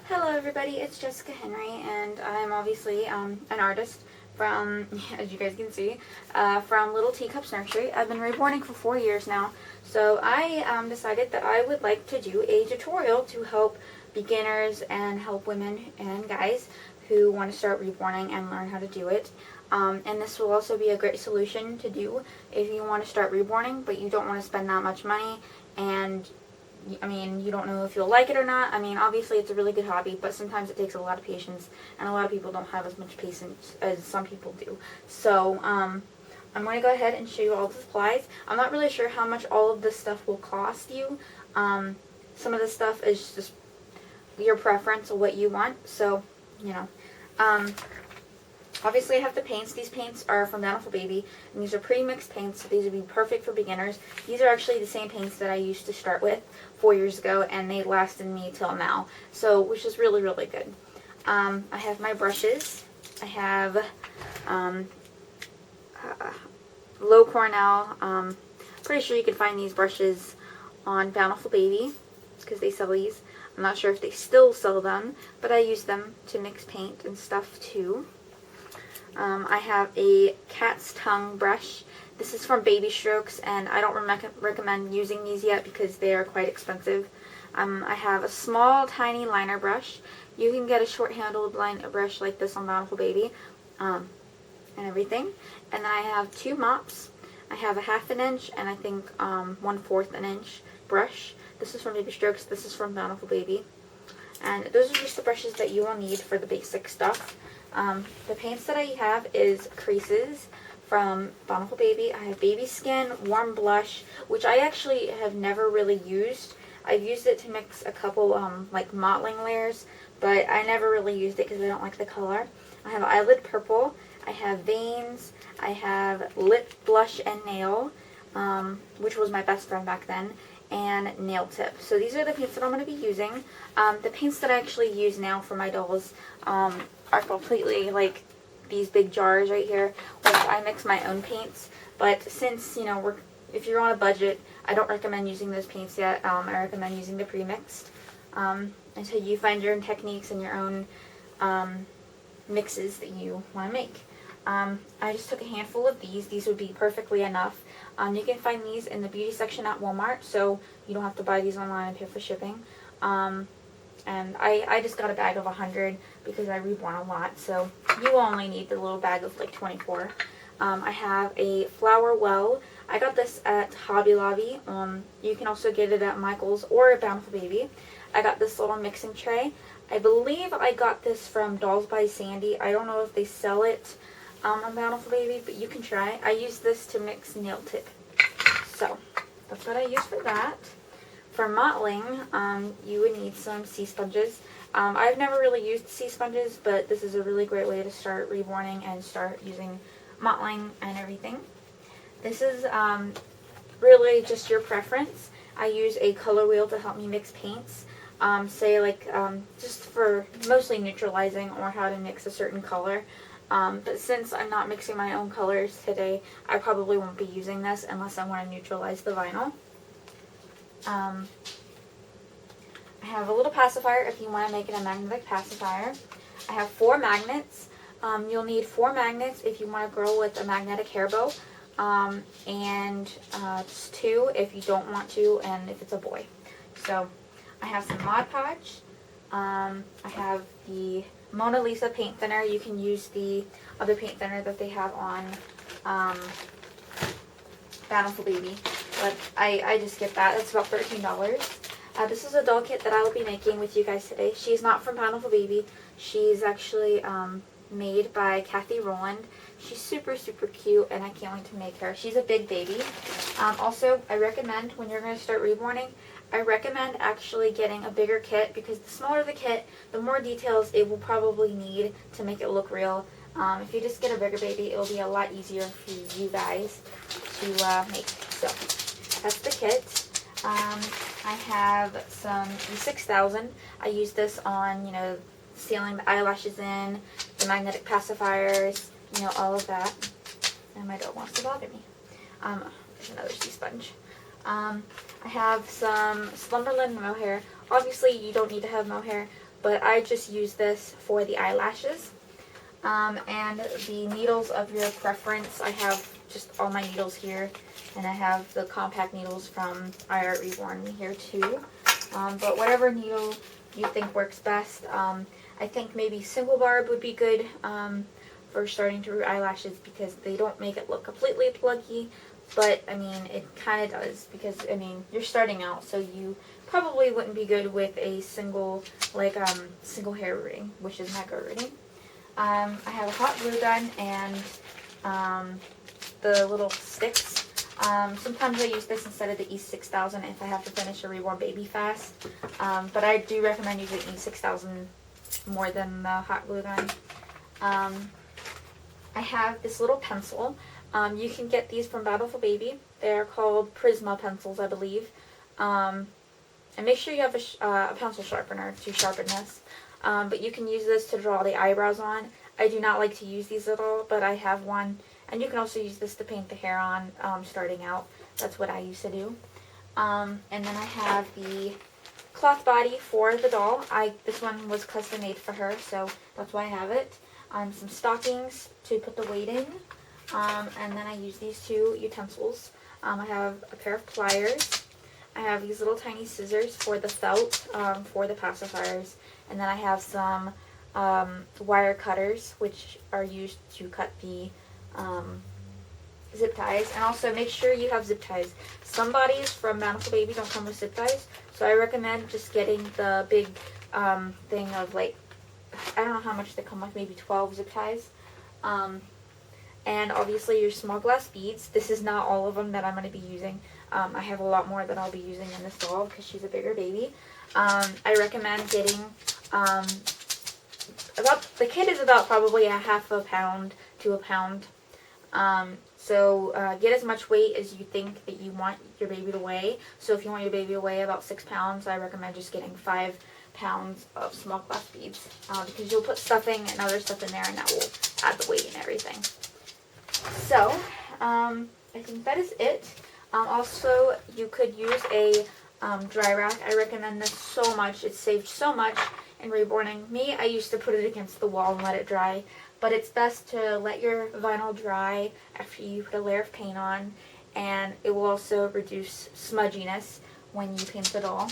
Hello everybody, it's Jessica Henry, and I'm obviously an artist from, as you guys can see, from Little Teacups Nursery. I've been reborning for 4 years now, so I decided that I would like to do a tutorial to help beginners and help women and guys who want to start reborning and learn how to do it. And this will also be a great solution to do if you want to start reborning, but you don't want to spend that much money, and you don't know if you'll like it or not. Obviously it's a really good hobby, but sometimes it takes a lot of patience, and a lot of people don't have as much patience as some people do. So, I'm going to go ahead and show you all the supplies. I'm not really sure how much all of this stuff will cost you. Some of this stuff is just your preference of what you want, so, obviously I have the paints. These paints are from Bountiful Baby, and these are pre-mixed paints, so these would be perfect for beginners. These are actually the same paints that I used to start with 4 years ago, and they lasted me till now, so which is really, really good. I have my brushes. I have Low Cornell. Pretty sure you can find these brushes on Bountiful Baby because they sell these. I'm not sure if they still sell them, but I use them to mix paint and stuff too. I have a cat's tongue brush. This is from Baby Strokes, and I don't recommend using these yet because they are quite expensive. I have a small, tiny liner brush. You can get a short-handled liner brush like this on Bountiful Baby, and everything. And then I have 2 mops. I have a 1/2 inch and I think 1/4 inch brush. This is from Baby Strokes. This is from Bountiful Baby. And those are just the brushes that you will need for the basic stuff. The paints that I have is Creases from Bountiful Baby. I have Baby Skin, Warm Blush, which I actually have never really used. I've used it to mix a couple like mottling layers, but I never really used it because I don't like the color. I have Eyelid Purple. I have Veins. I have Lip Blush and Nail, which was my best friend back then, and Nail Tip. So these are the paints that I'm going to be using. The paints that I actually use now for my dolls are completely like these big jars right here, which I mix my own paints. But since, if you're on a budget, I don't recommend using those paints yet. I recommend using the pre-mixed until you find your own techniques and your own mixes that you want to make. I just took a handful of these. These would be perfectly enough. You can find these in the beauty section at Walmart, so you don't have to buy these online and pay for shipping. And I just got a bag of 100 because I reborn a lot, so you only need the little bag of like 24. I have a flower well. I got this at Hobby Lobby. You can also get it at Michael's or at Bountiful Baby. I got this little mixing tray. I believe I got this from Dolls by Sandy. I don't know if they sell it on Bountiful Baby, but you can try. I use this to mix Nail Tip. So that's what I use for that. For mottling, you would need some sea sponges. I've never really used sea sponges, but this is a really great way to start reborning and start using mottling and everything. This is really just your preference. I use a color wheel to help me mix paints. Just for mostly neutralizing or how to mix a certain color. But since I'm not mixing my own colors today, I probably won't be using this unless I want to neutralize the vinyl. I have a little pacifier if you want to make it a magnetic pacifier. I have 4 magnets. You'll need 4 magnets if you want a girl with a magnetic hair bow, and just 2 if you don't want to, and if it's a boy. So I have some Mod Podge. I have the Mona Lisa paint thinner. You can use the other paint thinner that they have on Bountiful Baby, but I just get that. It's about $13. This is a doll kit that I will be making with you guys today. She's not from Bountiful Baby. She's actually made by Kathy Rowland. She's super, super cute, and I can't wait to make her. She's a big baby. Also, I recommend when you're going to start reborning, I recommend actually getting a bigger kit because the smaller the kit, the more details it will probably need to make it look real. If you just get a bigger baby, it will be a lot easier for you guys to make. So that's the kit. I have some E6000. I use this on, sealing the eyelashes in, the magnetic pacifiers, all of that. And my dog wants to bother me. There's another sea sponge. I have some Slumberland mohair. Obviously, you don't need to have mohair, but I just use this for the eyelashes. And the needles of your preference, I have just all my needles here, and I have the compact needles from Reborn here too. But whatever needle you think works best. I think maybe single barb would be good for starting to root eyelashes because they don't make it look completely pluggy, but I mean it kind of does because I mean you're starting out, so you probably wouldn't be good with a single single hair rooting, which is mega rooting. I have a hot glue gun and the little sticks. Sometimes I use this instead of the E6000 if I have to finish a Reborn baby fast. But I do recommend using E6000 more than the hot glue gun. I have this little pencil. You can get these from Battlefield Baby. They're called Prisma pencils, I believe. And make sure you have a pencil sharpener to sharpen this. But you can use this to draw the eyebrows on. I do not like to use these at all, but I have one. And you can also use this to paint the hair on starting out. That's what I used to do. And then I have the cloth body for the doll. This one was custom made for her, so that's why I have it. Some stockings to put the weight in. And then I use these two utensils. I have a pair of pliers. I have these little tiny scissors for the felt, for the pacifiers. And then I have some wire cutters, which are used to cut the zip ties. And also make sure you have zip ties. Some bodies from Bountiful Baby don't come with zip ties, so I recommend just getting the big thing of like, I don't know how much they come with, maybe 12 zip ties. And obviously your small glass beads. This is not all of them that I'm going to be using. I have a lot more that I'll be using in this doll because she's a bigger baby. I recommend getting the kit is about probably a half a pound to a pound. So get as much weight as you think that you want your baby to weigh. So if you want your baby to weigh about 6 pounds, I recommend just getting 5 pounds of small glass beads because you'll put stuffing and other stuff in there, and that will add the weight and everything. So I think that is it. Also, you could use a dry rack. I recommend this so much. It saved so much in reborning. Me, I used to put it against the wall and let it dry. But it's best to let your vinyl dry after you put a layer of paint on, and it will also reduce smudginess when you paint the doll.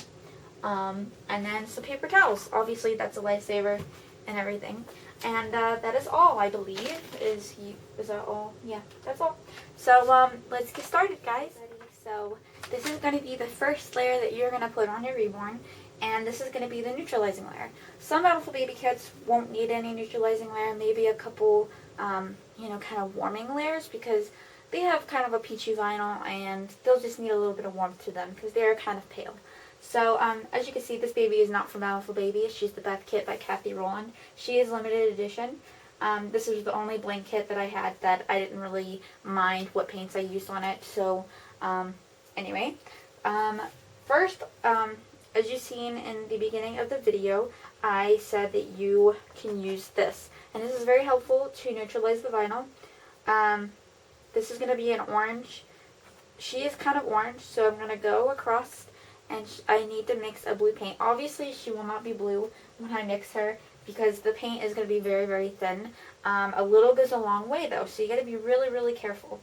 And then some paper towels. Obviously, that's a lifesaver and everything. And that is all, I believe. Is that all? Yeah, that's all. So let's get started, guys. So this is going to be the first layer that you're going to put on your Reborn. And this is going to be the neutralizing layer. Some Bountiful Baby kits won't need any neutralizing layer, maybe a couple, kind of warming layers because they have kind of a peachy vinyl and they'll just need a little bit of warmth to them because they're kind of pale. So, as you can see, this baby is not from Bountiful Baby. She's the Beth kit by Kathy Rowland. She is limited edition. This is the only blank kit that I had that I didn't really mind what paints I used on it. So, anyway, first, as you've seen in the beginning of the video, I said that you can use this. And this is very helpful to neutralize the vinyl. This is going to be an orange. She is kind of orange, so I'm going to go across and I need to mix a blue paint. Obviously, she will not be blue when I mix her because the paint is going to be very, very thin. A little goes a long way, though, so you got to be really, really careful.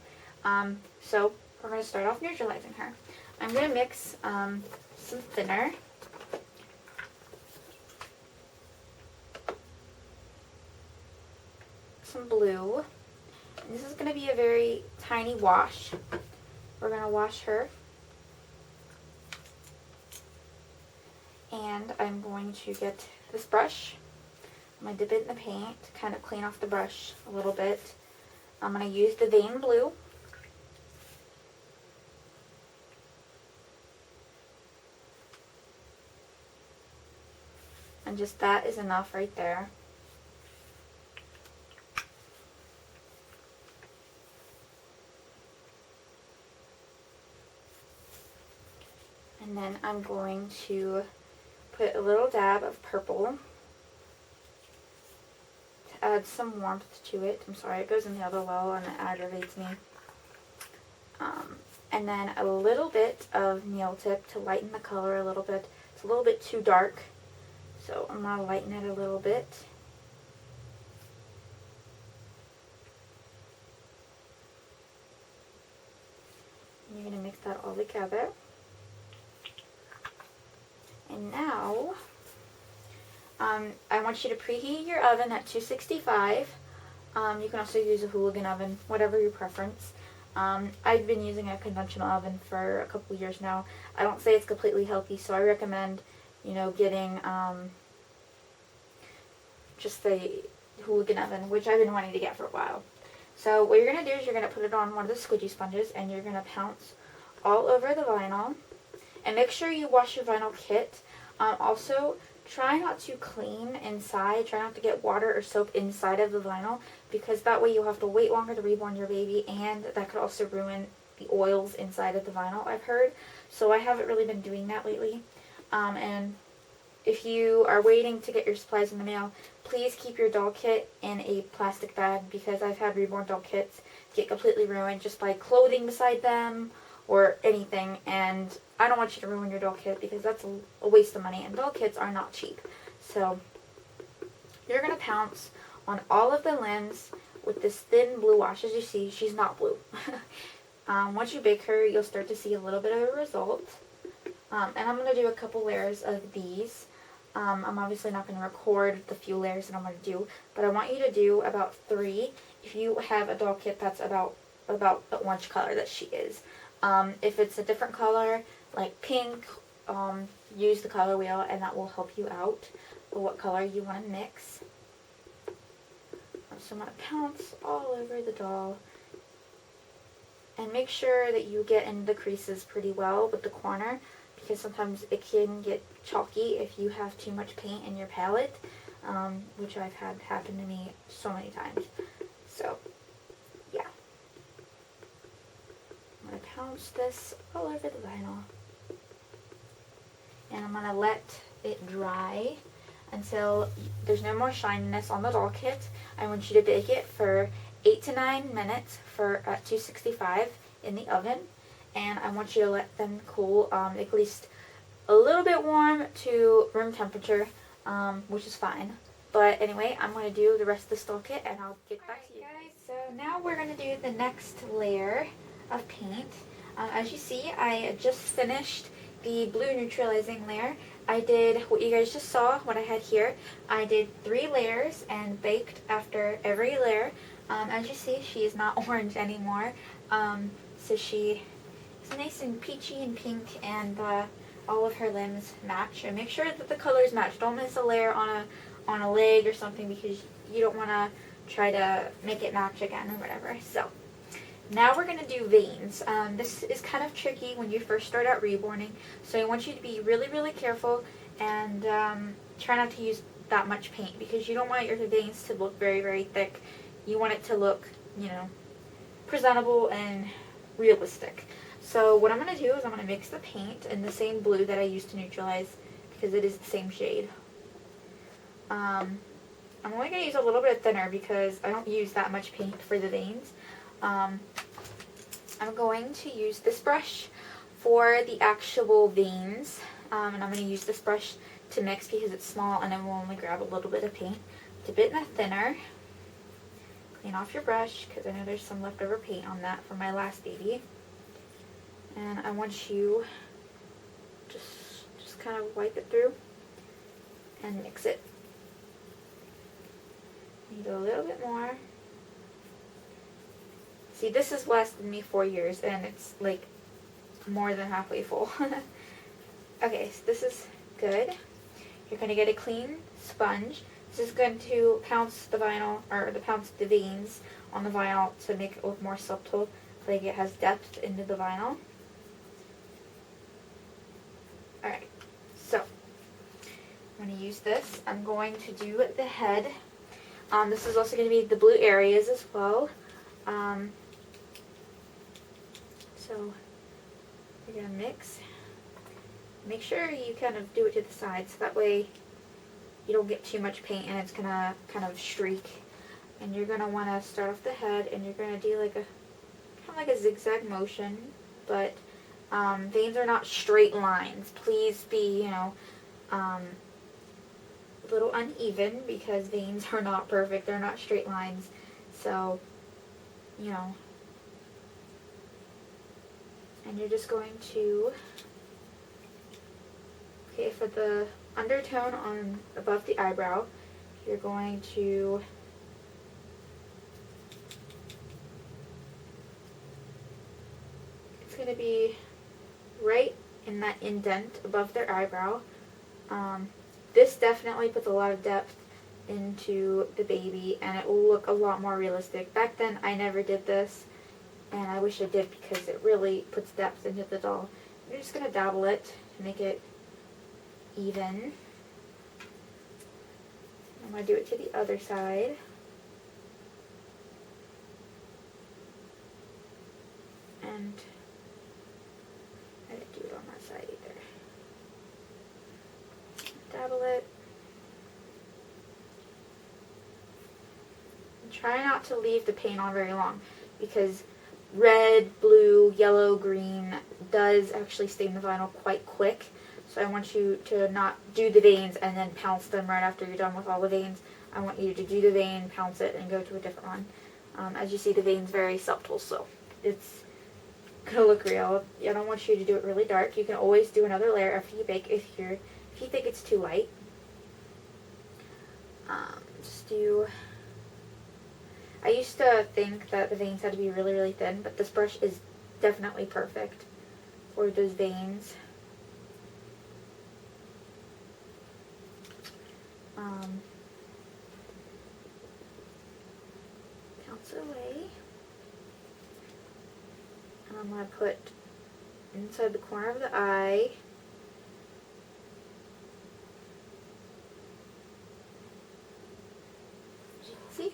So we're going to start off neutralizing her. I'm going to mix some thinner. Some blue. And this is going to be a very tiny wash. We're going to wash her. And I'm going to get this brush. I'm going to dip it in the paint to kind of clean off the brush a little bit. I'm going to use the vein blue. And just that is enough right there. And then I'm going to put a little dab of purple to add some warmth to it. I'm sorry, it goes in the other well and it aggravates me. And then a little bit of nail tip to lighten the color a little bit. It's a little bit too dark, So I'm going to lighten it a little bit. You're going to mix that all together. And now, I want you to preheat your oven at 265. You can also use a hooligan oven, whatever your preference. I've been using a conventional oven for a couple years now. I don't say it's completely healthy, so I recommend, getting just the hooligan oven, which I've been wanting to get for a while. So what you're going to do is you're going to put it on one of the squidgy sponges, and you're going to pounce all over the vinyl. And make sure you wash your vinyl kit. Also, try not to clean inside. Try not to get water or soap inside of the vinyl, because that way you'll have to wait longer to reborn your baby, and that could also ruin the oils inside of the vinyl, I've heard. So I haven't really been doing that lately. And if you are waiting to get your supplies in the mail, please keep your doll kit in a plastic bag, because I've had reborn doll kits get completely ruined just by clothing beside them or anything, and I don't want you to ruin your doll kit, because that's a waste of money, and doll kits are not cheap. So you're going to pounce on all of the limbs with this thin blue wash. As you see, she's not blue. Once you bake her, you'll start to see a little bit of a result. And I'm going to do a couple layers of these. I'm obviously not going to record the few layers that I'm going to do, but I want you to do about 3 if you have a doll kit that's about the orange color that she is. If it's a different color, like pink, use the color wheel, and that will help you out with what color you want to mix. So I'm going to pounce all over the doll. And make sure that you get in the creases pretty well with the corner, because sometimes it can get chalky if you have too much paint in your palette, which I've had happen to me so many times. So, yeah. I'm going to pounce this all over the vinyl. And I'm going to let it dry until there's no more shininess on the doll kit. I want you to bake it for 8 to 9 minutes at 265 in the oven. And I want you to let them cool at least a little bit warm to room temperature, which is fine. But anyway, I'm going to do the rest of the doll kit, and I'll get back to you guys. So now we're going to do the next layer of paint. As you see, I just finished the blue neutralizing layer. I did what you guys just saw, what I had here. I did 3 layers and baked after every layer. As you see, she is not orange anymore. So she is nice and peachy and pink, and all of her limbs match. And make sure that the colors match. Don't miss a layer on a leg or something, because you don't want to try to make it match again or whatever. So now we're going to do veins. This is kind of tricky when you first start out reborning, so I want you to be really, really careful and try not to use that much paint, because you don't want your veins to look very, very thick. You want it to look, presentable and realistic. So what I'm going to do is I'm going to mix the paint in the same blue that I used to neutralize, because it is the same shade. I'm only going to use a little bit thinner, because I don't use that much paint for the veins. I'm going to use this brush for the actual veins, and I'm going to use this brush to mix, because it's small and it will only grab a little bit of paint. It's a bit thinner. Clean off your brush, because I know there's some leftover paint on that from my last baby. And I want you just kind of wipe it through and mix it. Need a little bit more. See, this has lasted me 4 years, and it's like more than halfway full. Okay, so this is good. You're going to get a clean sponge. This is going to pounce the vinyl, or pounce the veins on the vinyl to make it look more subtle, like it has depth into the vinyl. Alright, so I'm going to use this. I'm going to do the head. This is also going to be the blue areas as well. So you're going to mix. Make sure you kind of do it to the side, so that way you don't get too much paint and it's going to kind of streak. And you're going to want to start off the head, and you're going to do like kind of like a zigzag motion, but veins are not straight lines. Please be, a little uneven because veins are not perfect. They're not straight lines. So, you know, and you're just going to, okay, for the undertone on above the eyebrow, you're going to it's going to be right in that indent above their eyebrow. This definitely puts a lot of depth into the baby, and it will look a lot more realistic. Back then, I never did this, and I wish I did because it really puts depth into the doll. You're just going to dabble it to make it even. I'm going to do it to the other side. And I didn't do it on that side either. Dabble it. And try not to leave the paint on very long because red, blue, yellow, green does actually stain the vinyl quite quick. So I want you to not do the veins and then pounce them right after you're done with all the veins. I want you to do the vein, pounce it, and go to a different one. As you see, the vein's very subtle, so it's going to look real. I don't want you to do it really dark. You can always do another layer after you bake if you think it's too light. Just do... I used to think that the veins had to be really, really thin, but this brush is definitely perfect for those veins. Pounce it away. And I'm going to put inside the corner of the eye. As you can see.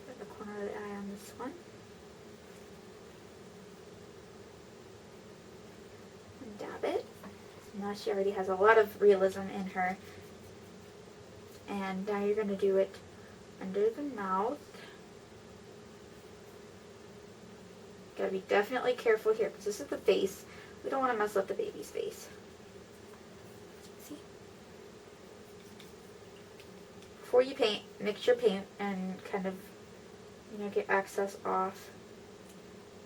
Put the corner of the eye on this one. And dab it. Now she already has a lot of realism in her. And now you're going to do it under the mouth. Gotta be definitely careful here because this is the face. We don't want to mess up the baby's face. See? Before you paint, mix your paint and kind of, get excess off.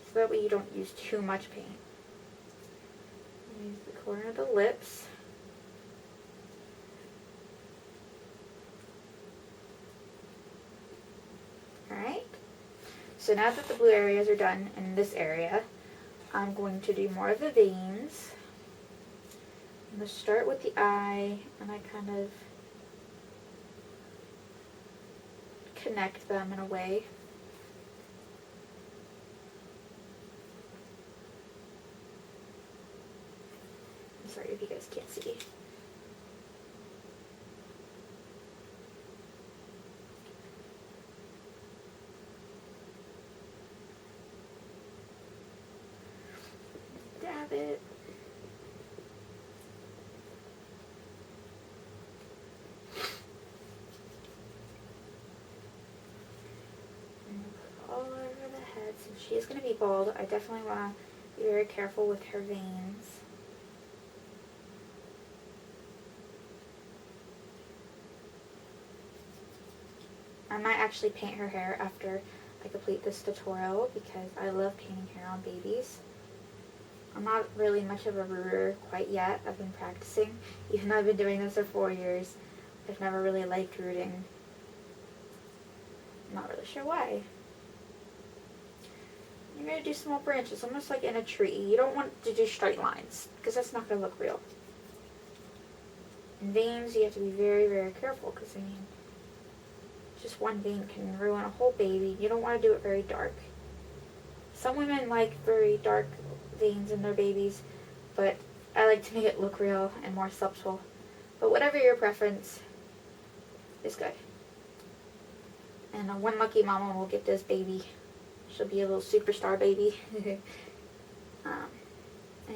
So that way you don't use too much paint. Use the corner of the lips. Alright. So now that the blue areas are done in this area, I'm going to do more of the veins. I'm going to start with the eye, and I kind of connect them in a way. I'm sorry if you guys can't see. Dab it. And put all over the head. Since she is going to be bald, I definitely want to be very careful with her veins. I might actually paint her hair after I complete this tutorial because I love painting hair on babies. I'm not really much of a rooter quite yet. I've been practicing. Even though I've been doing this for 4 years, I've never really liked rooting. I'm not really sure why. You're going to do small branches, almost like in a tree. You don't want to do straight lines because that's not going to look real. In veins, you have to be very, very careful because, just one vein can ruin a whole baby. You don't want to do it very dark. Some women like very dark veins in their babies, but I like to make it look real and more subtle. But whatever your preference is good. And one lucky mama will get this baby. She'll be a little superstar baby. And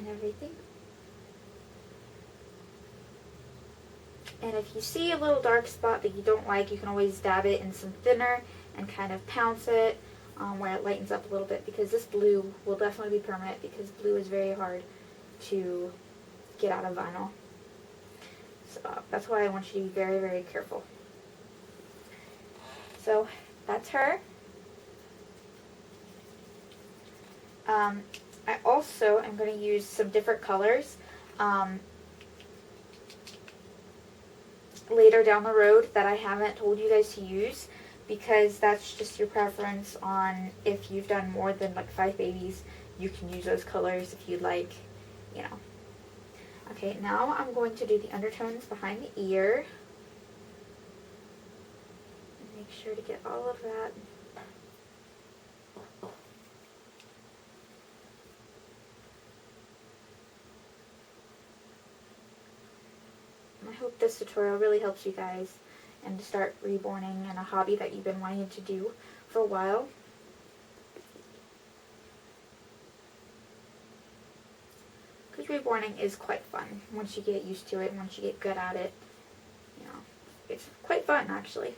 everything. And if you see a little dark spot that you don't like, you can always dab it in some thinner and kind of pounce it. where it lightens up a little bit, because this blue will definitely be permanent, because blue is very hard to get out of vinyl. So that's why I want you to be very, very careful. So that's her. I also am going to use some different colors later down the road that I haven't told you guys to use, because that's just your preference on if you've done more than like 5 babies. You can use those colors if you'd like, you know. Okay, now I'm going to do the undertones behind the ear. Make sure to get all of that. I hope this tutorial really helps you guys and to start reborning and a hobby that you've been wanting to do for a while. Because reborning is quite fun once you get used to it, once you get good at it. You know, it's quite fun actually.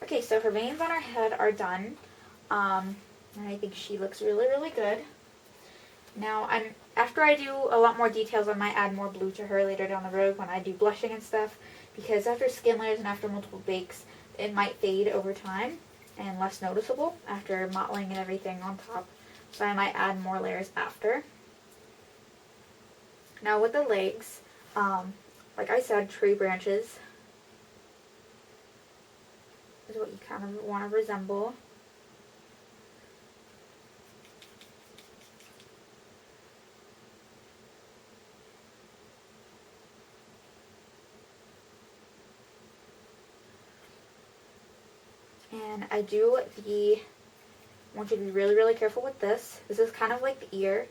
Okay, so her veins on her head are done. And I think she looks really, really good. Now, after I do a lot more details, I might add more blue to her later down the road when I do blushing and stuff, because after skin layers and after multiple bakes, it might fade over time and less noticeable after mottling and everything on top. So I might add more layers after. Now with the legs, like I said, tree branches is what you kind of want to resemble. And I want you to be really, really careful with this. This is kind of like the ear.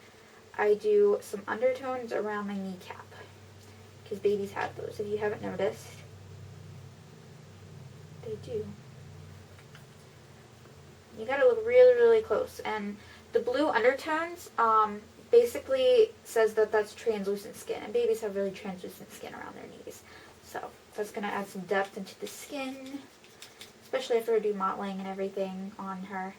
I do some undertones around the kneecap, because babies have those, if you haven't noticed. They do. You gotta look really, really close. And the blue undertones basically says that that's translucent skin, and babies have really translucent skin around their knees. So that's gonna add some depth into the skin, especially after I do mottling and everything on her.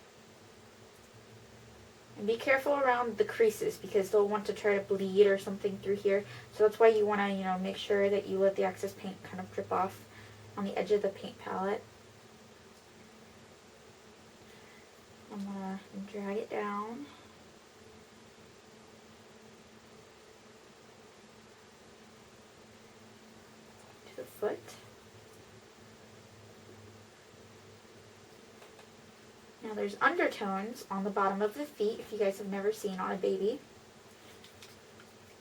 And be careful around the creases, because they'll want to try to bleed or something through here. So that's why you want to, you know, make sure that you let the excess paint kind of drip off on the edge of the paint palette. I'm going to drag it down. To the foot. Now there's undertones on the bottom of the feet, if you guys have never seen on a baby,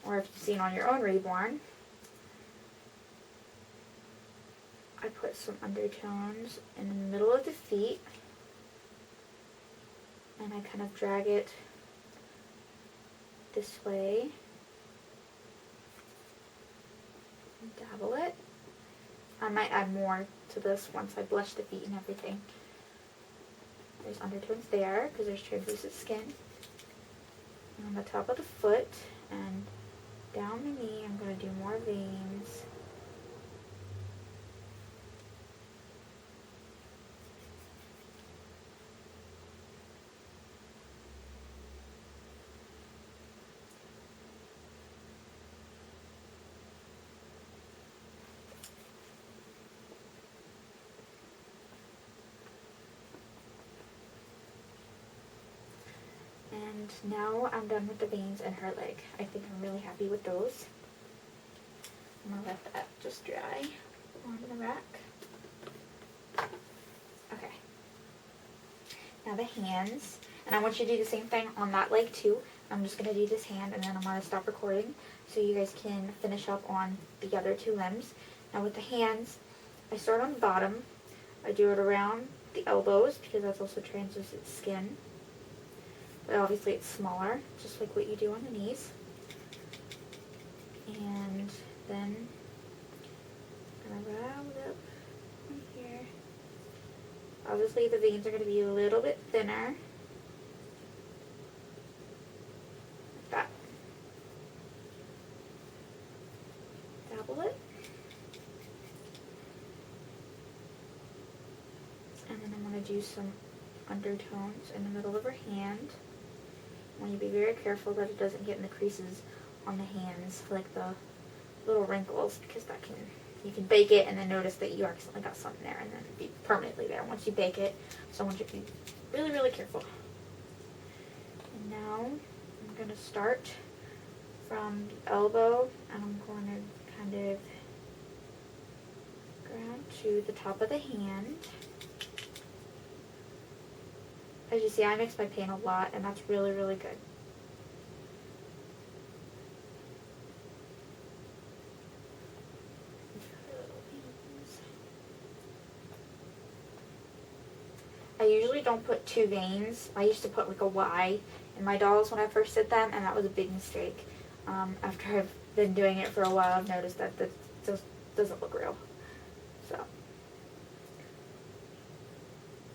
or if you've seen on your own reborn. I put some undertones in the middle of the feet, and I kind of drag it this way, and dabble it. I might add more to this once I blush the feet and everything. There's undertones there, because there's translucent skin. And on the top of the foot, and down the knee, I'm going to do more veins. And now I'm done with the veins in her leg. I think I'm really happy with those. I'm going to let that just dry on the rack. Okay. Now the hands. And I want you to do the same thing on that leg too. I'm just going to do this hand, and then I'm going to stop recording so you guys can finish up on the other 2 limbs. Now with the hands, I start on the bottom. I do it around the elbows, because that's also translucent skin. But obviously it's smaller, just like what you do on the knees. And then I'm going to round up right here. Obviously the veins are going to be a little bit thinner. Like that. Dabble it. And then I'm going to do some undertones in the middle of her hand. I want you to be very careful that it doesn't get in the creases on the hands, like the little wrinkles, because that can, you can bake it and then notice that you accidentally got something there and then be permanently there once you bake it. So I want you to be really, really careful. And now I'm going to start from the elbow, and I'm going to kind of ground to the top of the hand. As you see, I mix my paint a lot, and that's really, really good. I usually don't put two veins. I used to put like a Y in my dolls when I first did them, and that was a big mistake. After I've been doing it for a while, I've noticed that this just doesn't look real. So,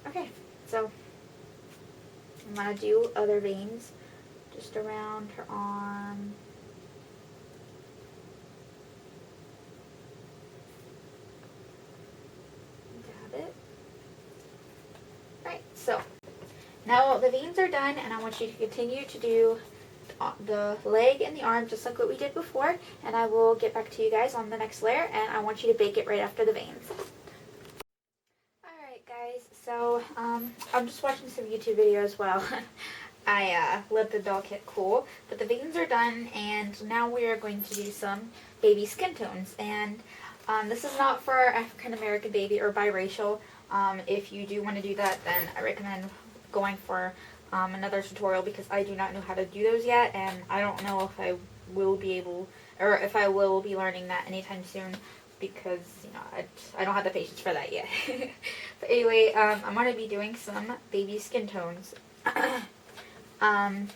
okay, so I'm going to do other veins just around her arm. Dab it. Right, so now the veins are done, and I want you to continue to do the leg and the arm just like what we did before, and I will get back to you guys on the next layer, and I want you to bake it right after the veins. Alright guys, so I'm just watching some YouTube videos while I let the doll kit cool, but the veins are done, and now we are going to do some baby skin tones, and this is not for African American baby or biracial. If you do want to do that, then I recommend going for another tutorial, because I do not know how to do those yet, and I don't know if I will be able, or if I will be learning that anytime soon, because, you know, I don't have the patience for that yet. But anyway, I'm going to be doing some baby skin tones. I'm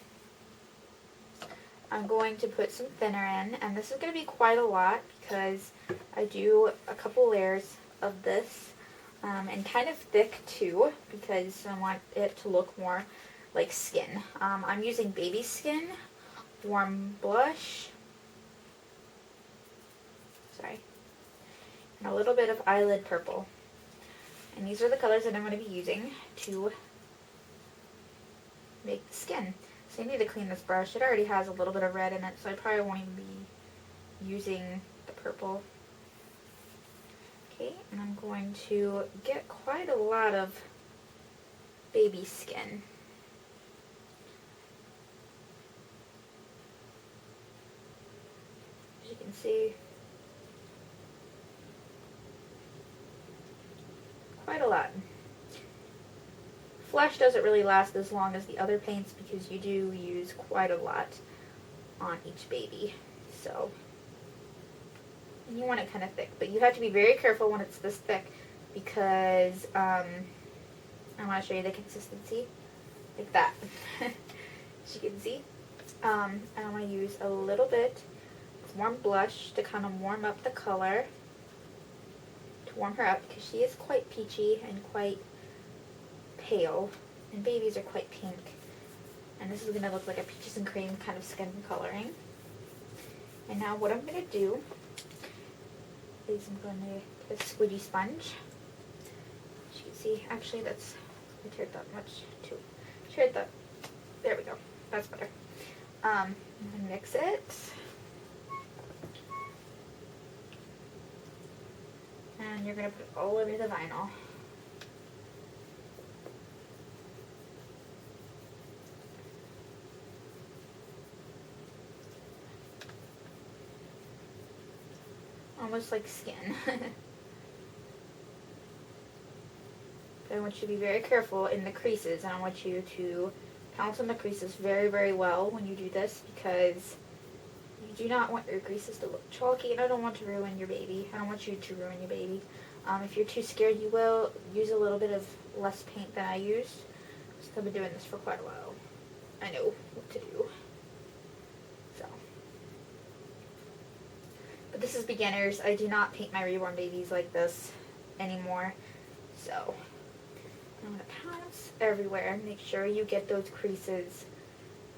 going to put some thinner in, and this is going to be quite a lot, because I do a couple layers of this, and kind of thick too, because I want it to look more like skin. I'm using baby skin, warm blush, and a little bit of eyelid purple. And these are the colors that I'm going to be using to make the skin. So I need to clean this brush. It already has a little bit of red in it, so I probably won't even be using the purple. Okay, and I'm going to get quite a lot of baby skin. As you can see, quite a lot. Flesh doesn't really last as long as the other paints, because you do use quite a lot on each baby. So, and you want it kind of thick, but you have to be very careful when it's this thick, because I want to show you the consistency, like that, as you can see. And I'm going to use a little bit of warm blush to kind of warm up the color, to warm her up, because she is quite peachy and quite pale, and babies are quite pink. And this is going to look like a peaches and cream kind of skin coloring. And now what I'm going to do is I'm going to get a squidgy sponge. As you can see, actually that's, I teared that much too. Teared that, there we go, that's better. I'm going to mix it. And you're going to put it all over the vinyl. Almost like skin. But I want you to be very careful in the creases, and I want you to pounce on the creases very, very well when you do this, because you do not want your creases to look chalky, and I don't want to ruin your baby. I don't want you to ruin your baby. If you're too scared, you will use a little bit of less paint than I used, because I've been doing this for quite a while. I know what to do. So. But this is beginners. I do not paint my reborn babies like this anymore. So, I'm going to pounce everywhere. Make sure you get those creases.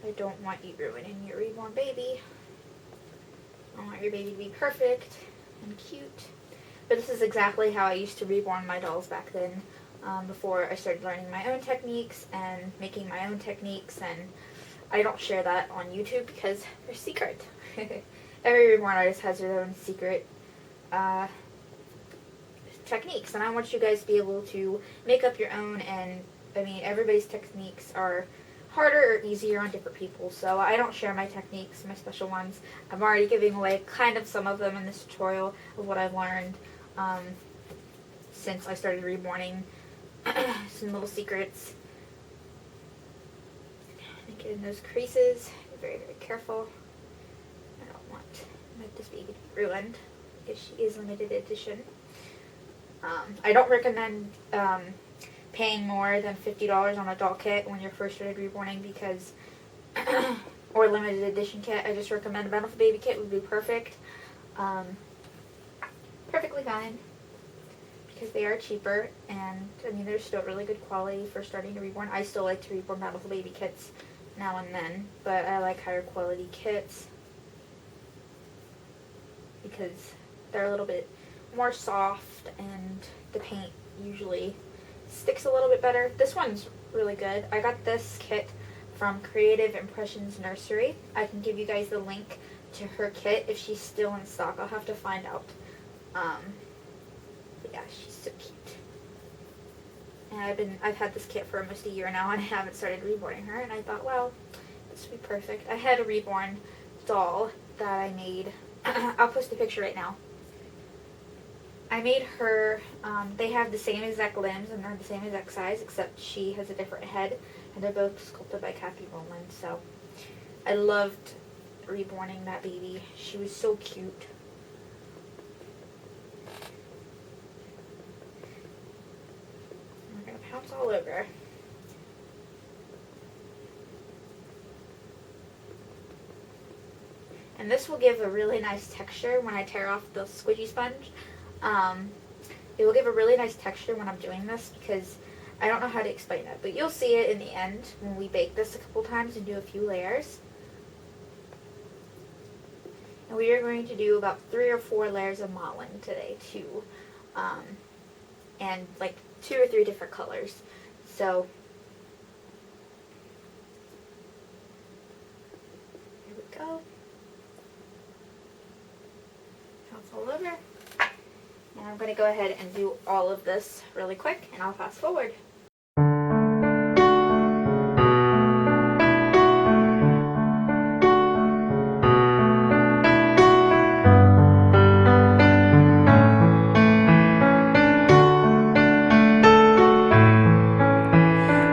I don't want you ruining your reborn baby. I want your baby to be perfect and cute. But this is exactly how I used to reborn my dolls back then. before I started learning my own techniques and making my own techniques, and I don't share that on YouTube because they're secret. Every Reborn artist has their own secret techniques, and I want you guys to be able to make up your own. And I mean, everybody's techniques are harder or easier on different people, so I don't share my techniques, my special ones. I'm already giving away kind of some of them in this tutorial of what I've learned since I started Reborning. Some little secrets. Get in those creases. Be very, very careful. I don't want this baby to be ruined because she is limited edition. I don't recommend paying more than $50 on a doll kit when you're first started Reborning, because or limited edition kit. I just recommend a Bountiful Baby kit would be perfect. Perfectly fine, because they are cheaper, and I mean, they're still really good quality for starting to Reborn. I still like to Reborn Bountiful Baby kits now and then, but I like higher quality kits because they're a little bit more soft, and the paint usually sticks a little bit better. This one's really good. I got this kit from Creative Impressions Nursery. I can give you guys the link to her kit if she's still in stock. I'll have to find out. But yeah, she's so cute. And I've had this kit for almost a year now, and I haven't started Reborning her, and I thought, well, this would be perfect. I had a Reborn doll that I made. I'll post a picture right now. I made her, they have the same exact limbs and they're the same exact size, except she has a different head, and they're both sculpted by Kathy Rowland. So I loved Reborning that baby. She was so cute. We're going to pounce all over her. And this will give a really nice texture when I tear off the squidgy sponge. It will give a really nice texture when I'm doing this, because I don't know how to explain it, but you'll see it in the end when we bake this a couple times and do a few layers. And we are going to do about 3 or 4 layers of mottling today too, and like 2 or 3 different colors. So here we go. Pounce all over. And I'm going to go ahead and do all of this really quick, and I'll fast forward.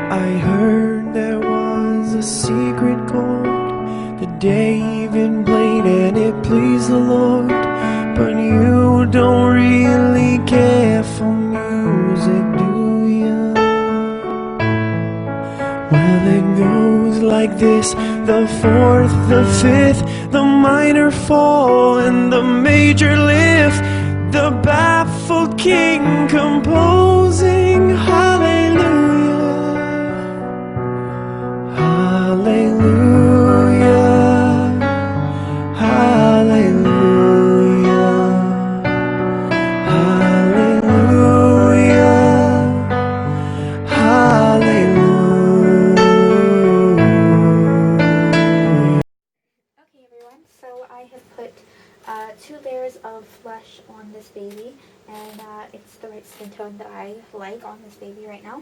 I heard there was a secret chord that David played and it pleased the Lord. But you don't really care for music, do ya? Well, it goes like this: the fourth, the fifth, the minor fall, and the major lift. The baffled king composing hallelujah, hallelujah, hallelujah. So I have put 2 layers of blush on this baby, and it's the right skin tone that I like on this baby right now.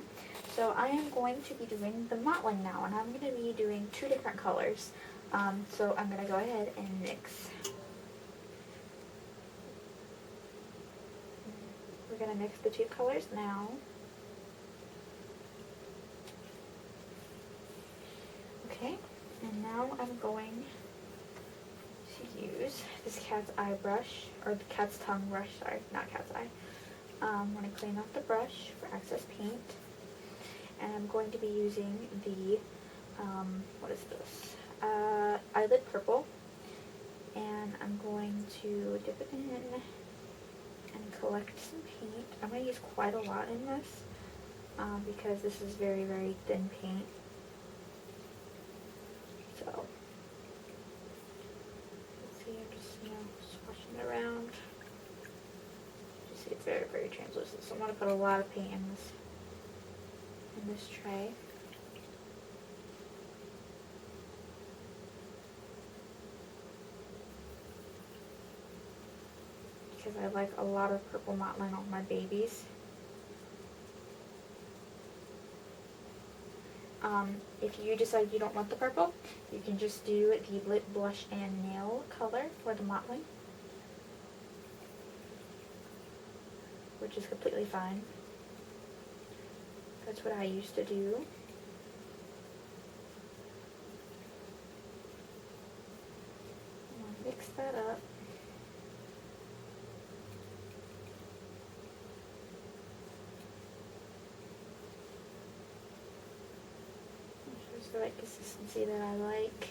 So I am going to be doing the mottling now, and I'm going to be doing 2 different colors. So I'm going to go ahead and mix. We're going to mix the 2 colors now. Okay, and now I'm going to use this cat's eye brush, or the cat's tongue brush, sorry, not cat's eye. I'm going to clean off the brush for excess paint, and I'm going to be using the, what is this, eyelid purple, and I'm going to dip it in and collect some paint. I'm going to use quite a lot in this, because this is very, very thin paint. So swashing it around. You see it's very, very translucent, so I'm going to put a lot of paint in this. in this tray. Because I like a lot of purple mottling on my babies. If you decide you don't want the purple, you can just do the lip blush and nail color for the mottling, which is completely fine. That's what I used to do. I'll mix that up. Just the right consistency that I like.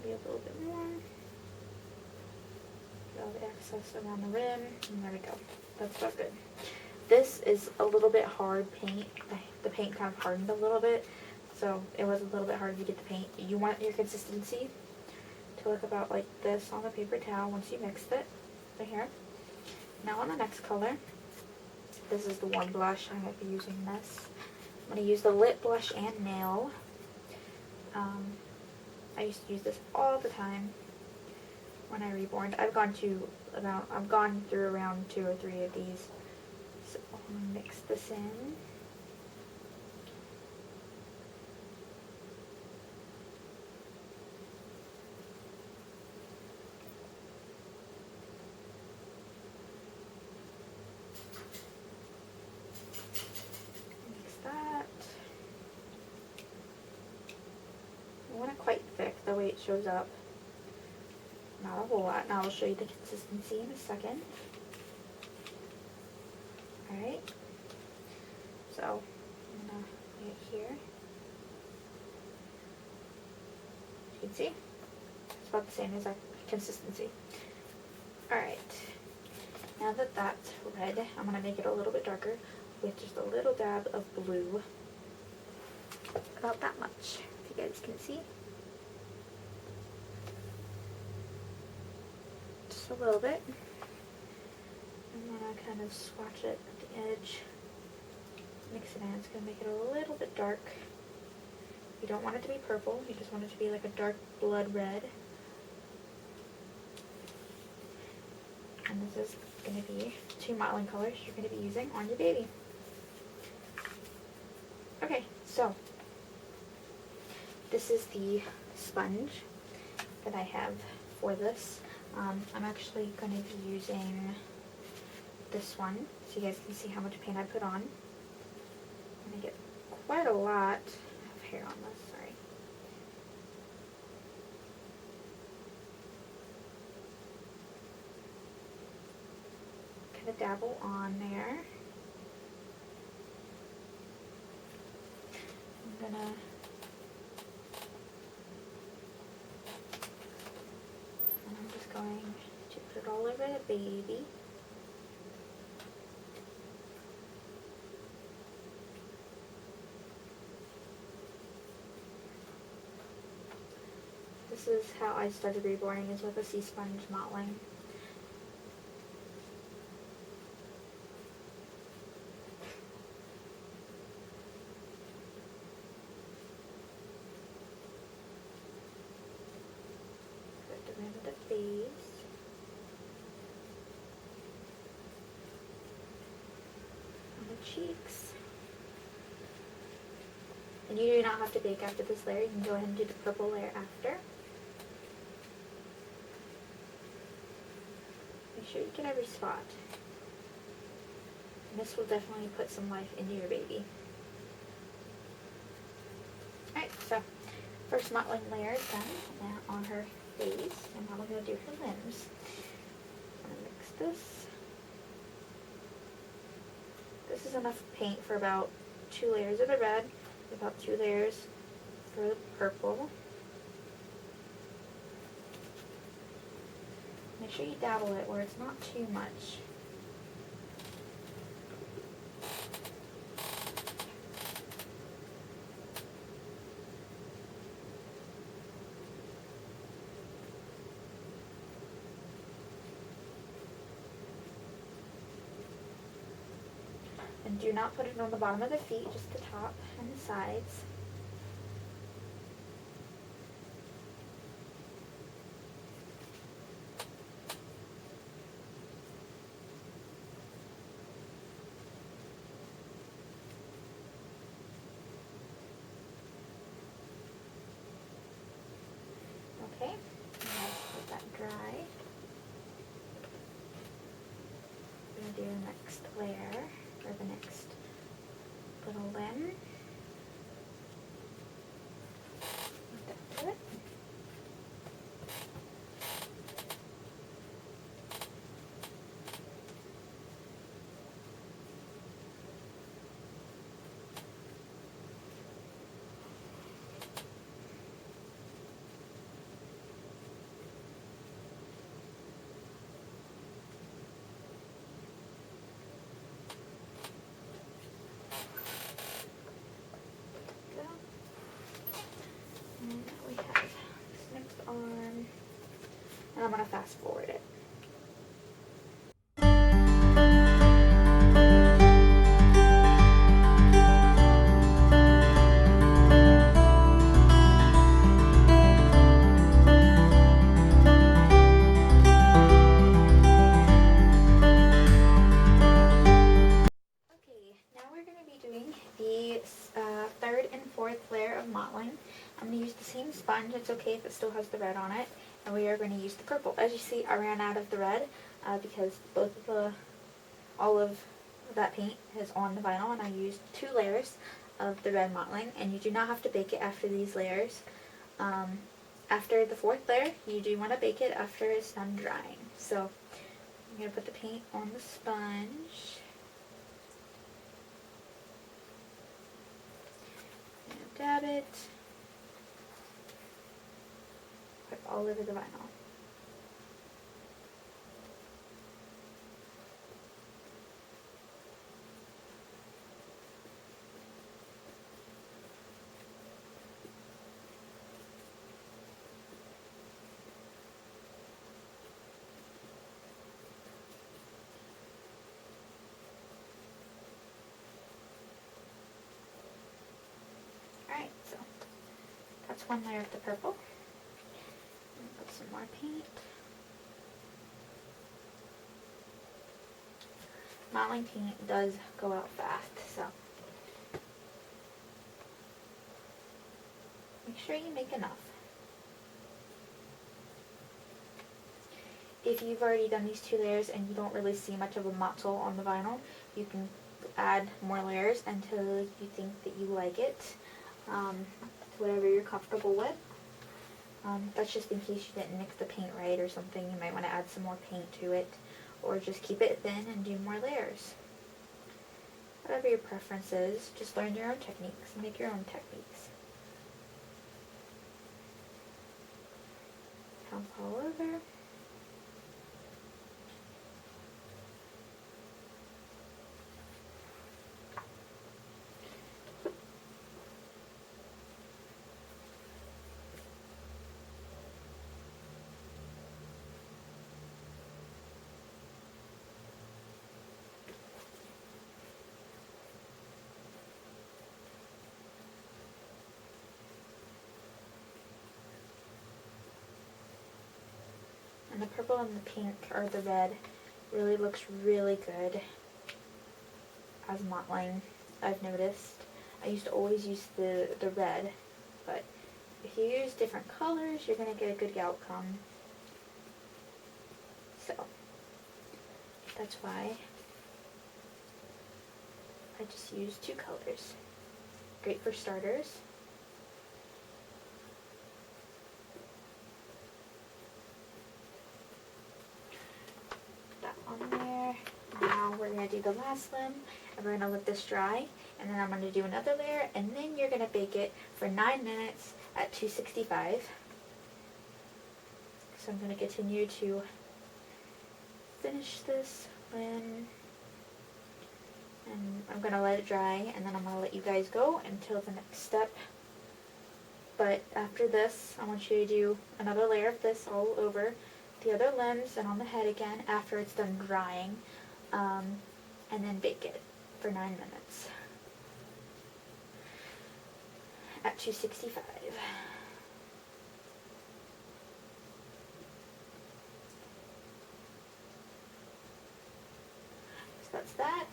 Maybe a little bit more. Get all the excess around the rim, and there we go. That's so good. This is a little bit hard paint. The paint kind of hardened a little bit, so it was a little bit hard to get the paint. You want your consistency to look about like this on the paper towel once you mixed it. So here. Now on the next color, this is the warm blush. I'm going to be using this. I'm going to use the lip blush and nail. I used to use this all the time when I reborned. I've gone through around 2 or 3 of these. So I'm going to mix this in. Mix that. I want it quite thick the way it shows up. Not a whole lot. Now I'll show you the consistency in a second. Alright. So, I'm going to lay it here. You can see, it's about the same as our consistency. Alright. Now that that's red, I'm going to make it a little bit darker with just a little dab of blue. About that much, if you guys can see. Just a little bit. I'm going to kind of swatch it at the edge. Mix it in. It's going to make it a little bit dark. You don't want it to be purple. You just want it to be like a dark blood red. And this is going to be 2 mottling colors you're going to be using on your baby. Okay, so this is the sponge that I have for this. I'm actually going to be using this one so you guys can see how much paint I put on. I'm going to get quite a lot of hair on this, sorry. Kind of dabble on there. I'm going to going to put it all over the baby. This is how I started reborning, is with a sea sponge mottling. Put the rim of the face. On the cheeks. And you do not have to bake after this layer. You can go ahead and do the purple layer after. Make sure you get every spot. And this will definitely put some life into your baby. Alright, so first mottling layer is done now on her face. And now we're going to do her limbs. I'm going to mix this. This is enough paint for about 2 layers of the red, about 2 layers for the purple. Make sure you dabble it where it's not too much. do not put it on the bottom of the feet, just the top and the sides. Okay, let's let that dry. We're going to do the next layer, or the next little limb. That's it. We have this next arm, and I'm going to fast forward it. Okay, now we're going to be doing the third and fourth layer of mottling. I'm going to use the same sponge. It's okay if it still has the red on it. And we are going to use the purple. As you see, I ran out of the red because all of that paint is on the vinyl, and I used 2 layers of the red mottling. And you do not have to bake it after these layers. After the 4th layer, you do want to bake it after it's done drying. So I'm going to put the paint on the sponge. Dab it. Put it all over the vinyl. Alright, so that's one layer of the purple. Put some more paint. Mottling paint does go out fast, so make sure you make enough. If you've already done these 2 layers and you don't really see much of a mottle on the vinyl, you can add more layers until you think that you like it, to whatever you're comfortable with. That's just in case you didn't mix the paint right or something. You might want to add some more paint to it, or just keep it thin and do more layers. Whatever your preference is, just learn your own techniques and make your own techniques. Dump all over. And the purple and the pink, or the red, really looks really good as mottling, I've noticed. I used to always use the red, but if you use different colors, you're going to get a good outcome. So, that's why I just use 2 colors. Great for starters. On there. Now we're going to do the last limb, and we're going to let this dry, and then I'm going to do another layer, and then you're going to bake it for 9 minutes at 265. So I'm going to continue to finish this limb, and I'm going to let it dry, and then I'm going to let you guys go until the next step. But after this, I want you to do another layer of this all over the other limbs and on the head again after it's done drying, and then bake it. for 9 minutes at 265. So that's that.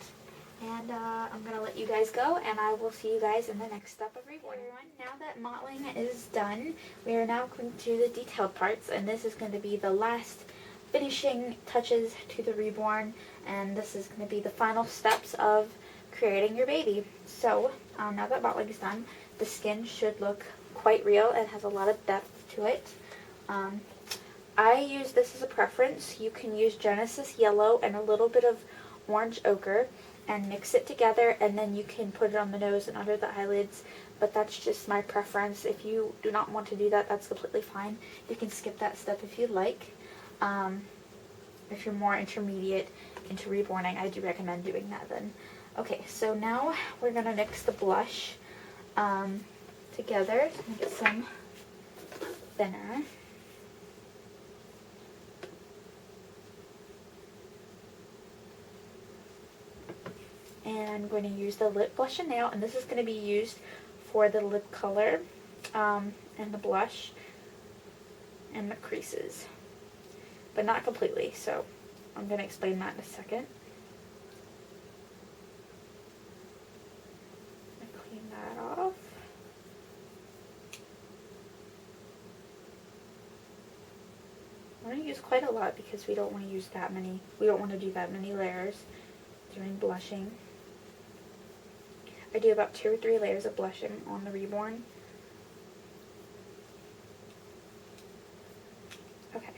And I'm going to let you guys go, and I will see you guys in the next step of Reborn. Now that mottling is done, we are now going to the detailed parts, and this is going to be the last finishing touches to the Reborn, and this is going to be the final steps of creating your baby. So now that mottling is done, the skin should look quite real. It has a lot of depth to it. I use this as a preference. You can use Genesis Yellow and a little bit of Orange Ochre and mix it together, and then you can put it on the nose and under the eyelids, but that's just my preference. If you do not want to do that, that's completely fine. You can skip that step if you'd like. If you're more intermediate into reborning, I do recommend doing that then. Okay, so now we're going to mix the blush together to make it some thinner. And I'm going to use the lip blush and nail, and this is going to be used for the lip color and the blush and the creases, but not completely, so I'm going to explain that in a second. Clean that off. I'm going to use quite a lot because we don't want to use that many, we don't want to do that many layers during blushing. I do about 2 or 3 layers of blushing on the Reborn. Okay.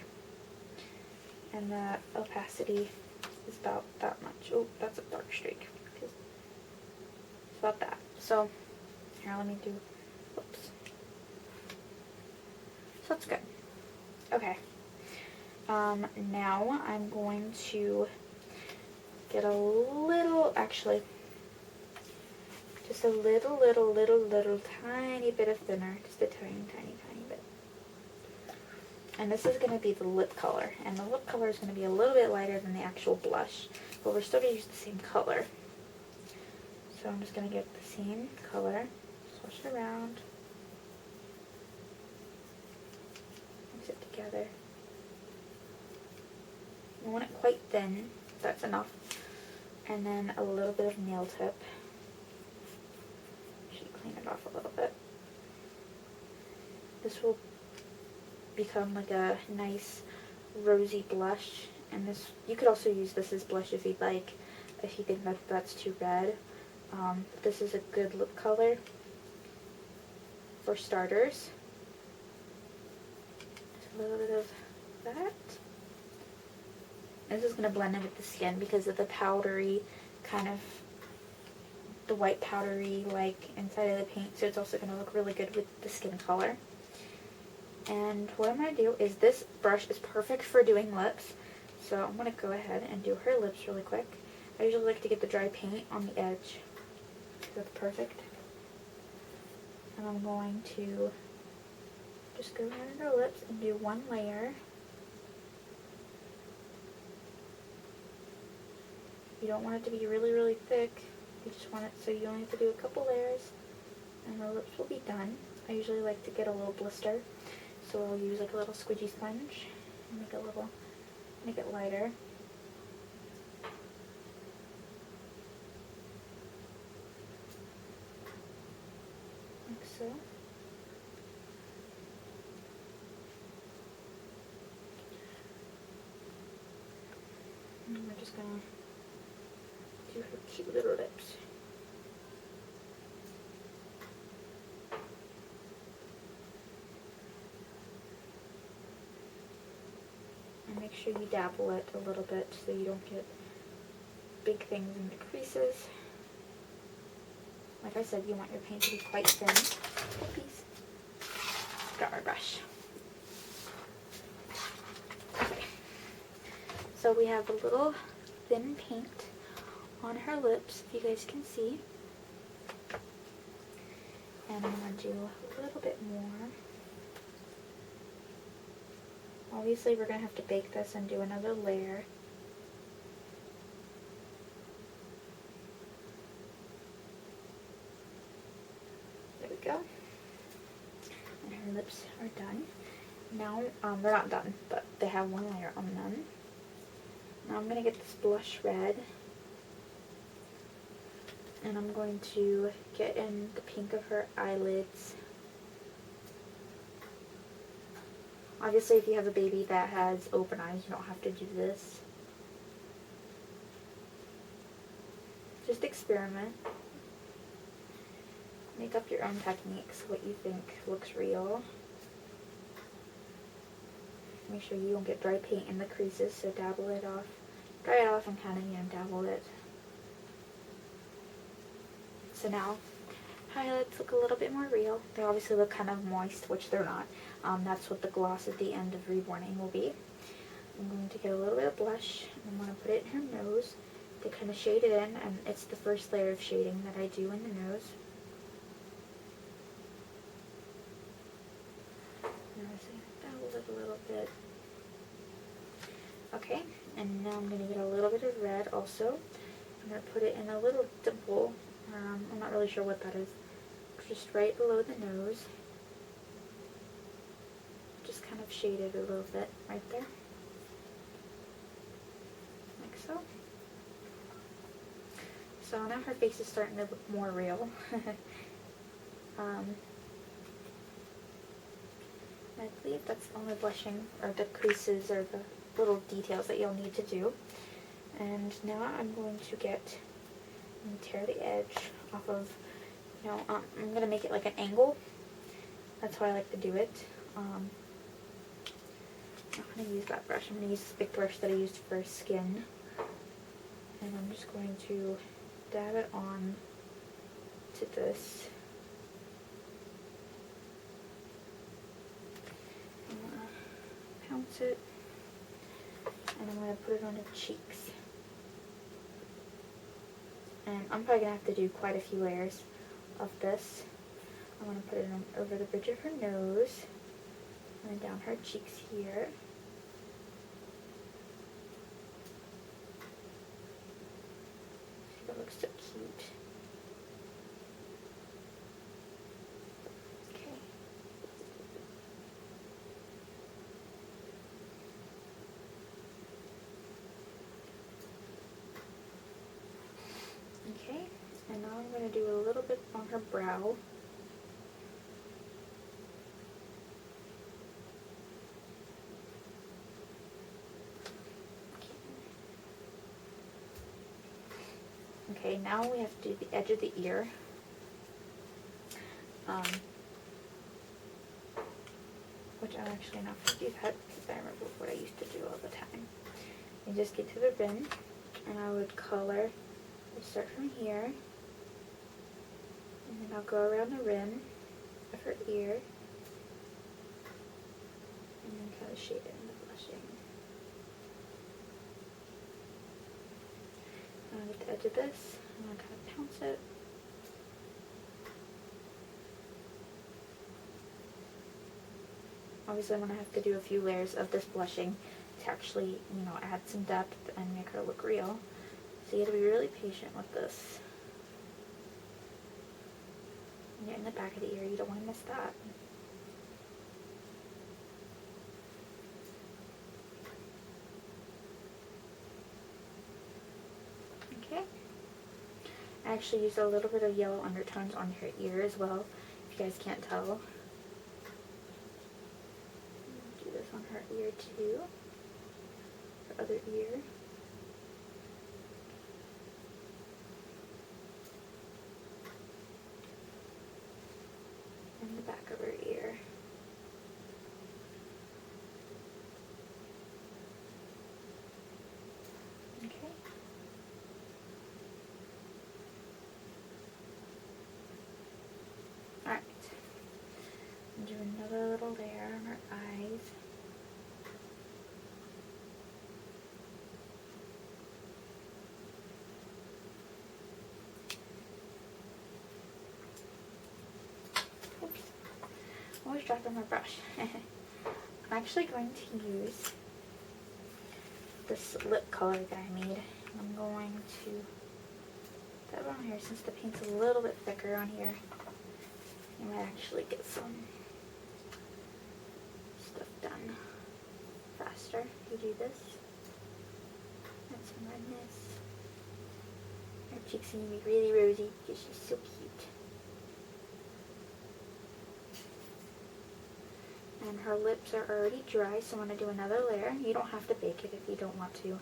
And the opacity is about that much. Oh, that's a dark streak. It's about that. So, here, let me do, whoops. So that's good. Okay. Now I'm going to get a little, actually, just a little tiny bit of thinner. Just a tiny bit. And this is going to be the lip color. And the lip color is going to be a little bit lighter than the actual blush. But we're still going to use the same color. So I'm just going to get the same color. Switch it around. Mix it together. You want it quite thin. That's enough. And then a little bit of nail tip. Clean it off a little bit. This will become like a nice rosy blush, and this, you could also use this as blush if you'd like, if you think that that's too red. This is a good lip color for starters. Just a little bit of that. This is going to blend in with the skin because of the powdery kind of, the white powdery like inside of the paint, so it's also going to look really good with the skin color. And what I'm going to do is, this brush is perfect for doing lips, so I'm going to go ahead and do her lips really quick. I usually like to get the dry paint on the edge. That's perfect. And I'm going to just go around her lips and do 1 layer. You don't want it to be really thick. You just want it so you only have to do a couple layers and the lips will be done. I usually like to get a little blister, so I'll use like a little squidgy sponge and make it lighter. Like so. And we're just gonna do her cute little lips. And make sure you dabble it a little bit so you don't get big things in the creases. Like I said, you want your paint to be quite thin. Oops. Got our brush. Okay. So we have a little thin paint on her lips, if you guys can see. And I'm going to do a little bit more. Obviously we're going to have to bake this and do another layer. we go. And her lips are done. Now, they're not done, but they have one layer on them. Now I'm going to get this blush red. And I'm going to get in the pink of her eyelids. Obviously, if you have a baby that has open eyes, you don't have to do this. Just experiment. Make up your own techniques, what you think looks real. Make sure you don't get dry paint in the creases, so dabble it off. Dry it off and kind of, dabble it. So now, highlights look a little bit more real. They obviously look kind of moist, which they're not. That's what the gloss at the end of Reborning will be. I'm going to get a little bit of blush. I'm going to put it in her nose to kind of shade it in, and it's the first layer of shading that I do in the nose. Dabble it a little bit. Okay, and now I'm going to get a little bit of red also. I'm going to put it in a little dimple. I'm not really sure what that is. Just right below the nose. Just kind of shade it a little bit right there. Like so. So now her face is starting to look more real. I believe that's the only blushing, or the creases, or the little details that you'll need to do. And now I'm going to tear the edge off of, I'm going to make it like an angle. That's how I like to do it. I'm going to use that brush. I'm going to use this big brush that I used for skin. And I'm just going to dab it on to this. I'm going to pounce it. And I'm going to put it on her cheeks. And I'm probably going to have to do quite a few layers of this. I'm going to put it over the bridge of her nose, and then down her cheeks here. That looks so cute. Okay. Okay, and now I'm going to do a little bit on her brow. Okay, now we have to do the edge of the ear. Which I'm actually not going to do that because I remember what I used to do all the time. You just get to the rim, and I would color. I start from here, and then I'll go around the rim of her ear, and then kind of shade it in the blushing. I'll get the edge of this, and I'll kind of pounce it. Obviously I'm going to have to do a few layers of this blushing to actually, add some depth and make her look real. So you have to be really patient with this. And you're in the back of the ear, you don't want to miss that. Okay. I actually used a little bit of yellow undertones on her ear as well, if you guys can't tell. Do this on her ear too. Her other ear. And the back of her ear. Okay. Alright. Do another little layer on her eyes. Oops. Always dropping my brush. I'm actually going to use this lip color that I made. I'm going to dab it on here since the paint's a little bit thicker on here. I might actually get some stuff done faster if you do this. Add some redness. Her cheeks are going to be really rosy because she's so cute. And her lips are already dry, so I'm going to do another layer. You don't have to bake it if you don't want to.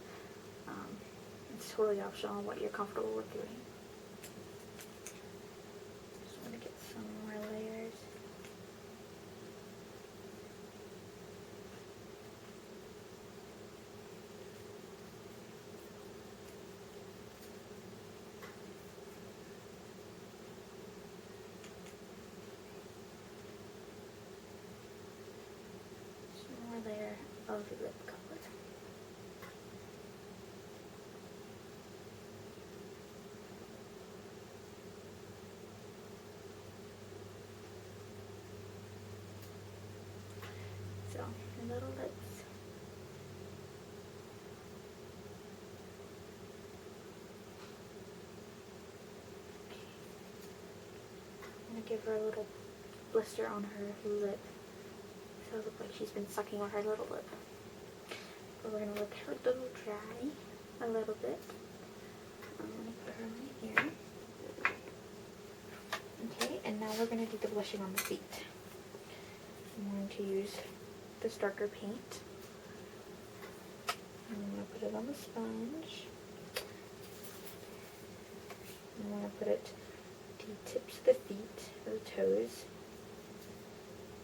It's totally optional what you're comfortable with doing. Just want to get some more layers. Some more layer of lip color. So, little lips. Okay. I'm going to give her a little blister on her lip. So it looks like she's been sucking on her little lip. But we're going to let her little dry a little bit. I'm going to put her right here. Okay, and now we're going to do the blushing on the feet. I'm going to use this darker paint. I'm going to put it on the sponge. I'm going to put it to the tips of the feet, or the toes.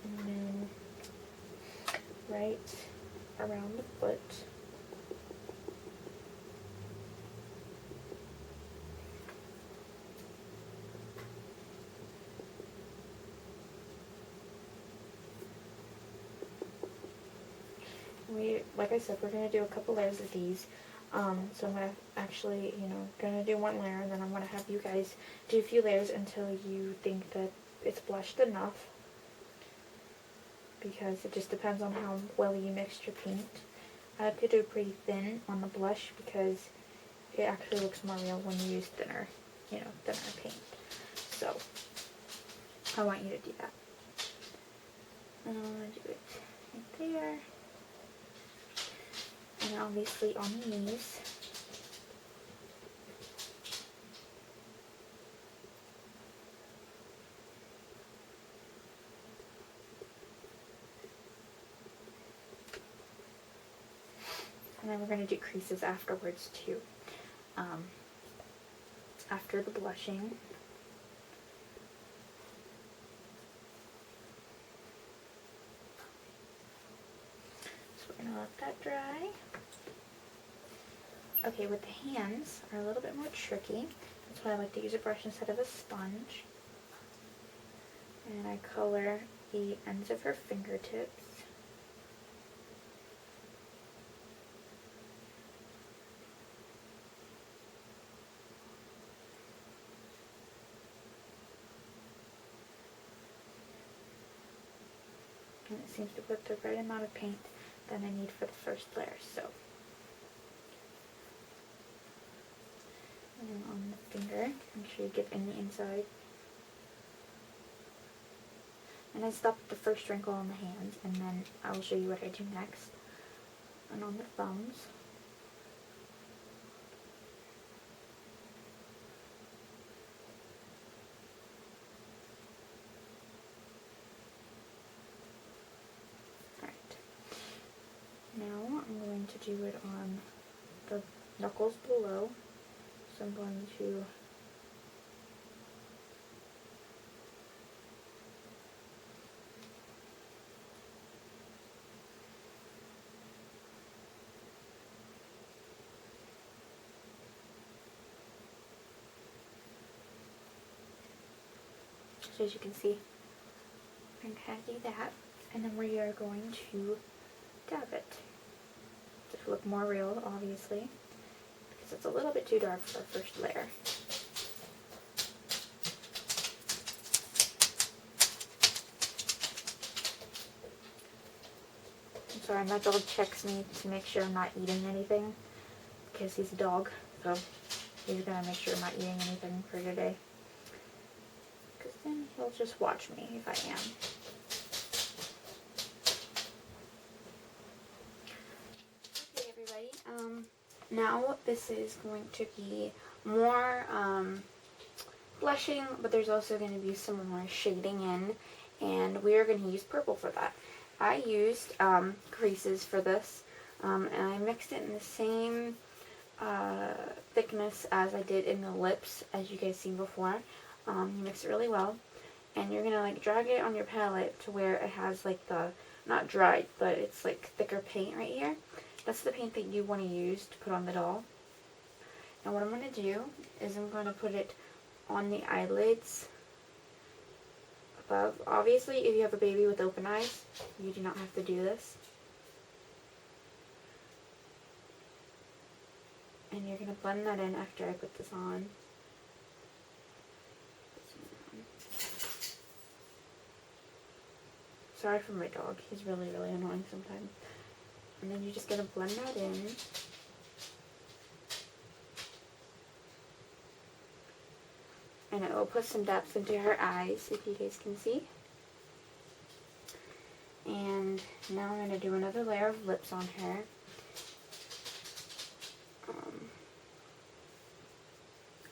And then right around the foot. Like I said, we're going to do a couple layers of these. So I'm going to actually, going to do one layer, and then I'm going to have you guys do a few layers until you think that it's blushed enough. Because it just depends on how well you mixed your paint. I like to do pretty thin on the blush because it actually looks more real when you use thinner paint. So, I want you to do that. And I'm going to do it right there. And obviously on these. And then we're going to do creases afterwards too. After the blushing. So we're going to let that dry. Okay, with the hands are a little bit more tricky. That's why I like to use a brush instead of a sponge. And I color the ends of her fingertips. And it seems to put the right amount of paint that I need for the first layer. So, and then on the finger, make sure you get in the inside. And I stop at the first wrinkle on the hands, and then I will show you what I do next. And on the thumbs. Now I'm going to do it on the knuckles below. So I'm going to so as you can see, I'm going to do that, and then we are going to dab it to look more real, obviously, because it's a little bit too dark for our first layer. I'm sorry, my dog checks me to make sure I'm not eating anything, because he's a dog, so he's going to make sure I'm not eating anything for today. Because then He'll just watch me if I am. Okay, everybody. Now this is going to be more blushing, but there's also going to be some more shading in, and we are going to use purple for that. I used Creases for this, and I mixed it in the same thickness as I did in the lips, as you guys seen before. You mix it really well, and you're going to like drag it on your palette to where it has like the, not dried, but it's like thicker paint right here. That's the paint that you want to use to put on the doll. And what I'm going to do is I'm going to put it on the eyelids above. Obviously, if you have a baby with open eyes, you do not have to do this. And you're going to blend that in after I put this on. Sorry for my dog. He's really, really annoying sometimes. And then you're just going to blend that in. And it will put some depth into her eyes, if you guys can see. And now I'm going to do another layer of lips on her.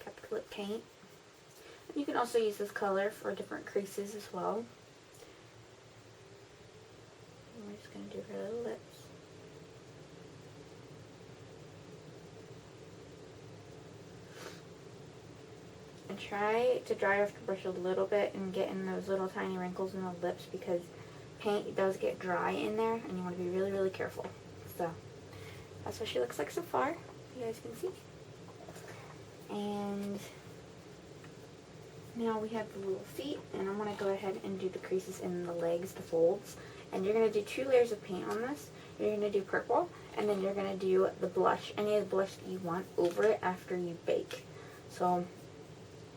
Kept lip paint. And you can also use this color for different creases as well. And we're just going to do her little lips. And try to dry off the brush a little bit and get in those little tiny wrinkles in the lips, because paint does get dry in there and you want to be really, really careful. So that's what she looks like so far, you guys can see. And now we have the little feet, and I'm going to go ahead and do the creases in the legs, the folds. And you're going to do 2 layers of paint on this. You're going to do purple, and then you're going to do the blush, any of the blush that you want over it after you bake. So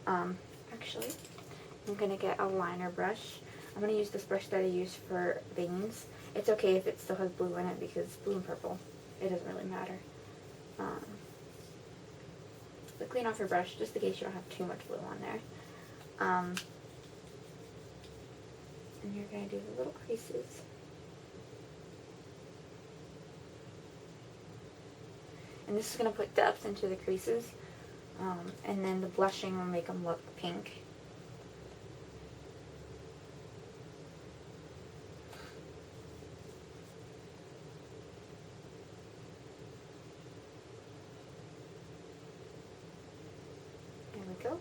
actually, I'm going to get a liner brush. I'm going to use this brush that I use for veins. It's okay if it still has blue in it, because it's blue and purple. It doesn't really matter. But clean off your brush, just in case you don't have too much blue on there. And you're going to do the little creases. And this is going to put depth into the creases. And then the blushing will make them look pink. There we go.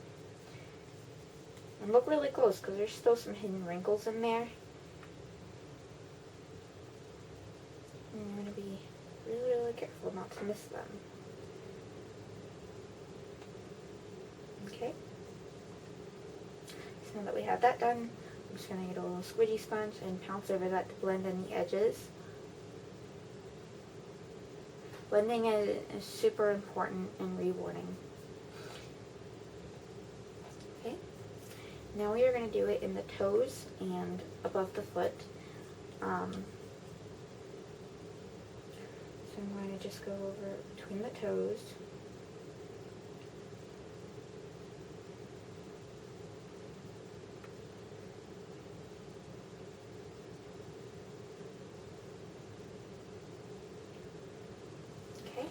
And look really close, because there's still some hidden wrinkles in there. And you're going to be really, really careful not to miss them. Okay. So now that we have that done, I'm just going to get a little squidgy sponge and pounce over that to blend in the edges. Blending is super important in reborning. Okay. Now we are going to do it in the toes and above the foot. So I'm going to just go over between the toes. Okay.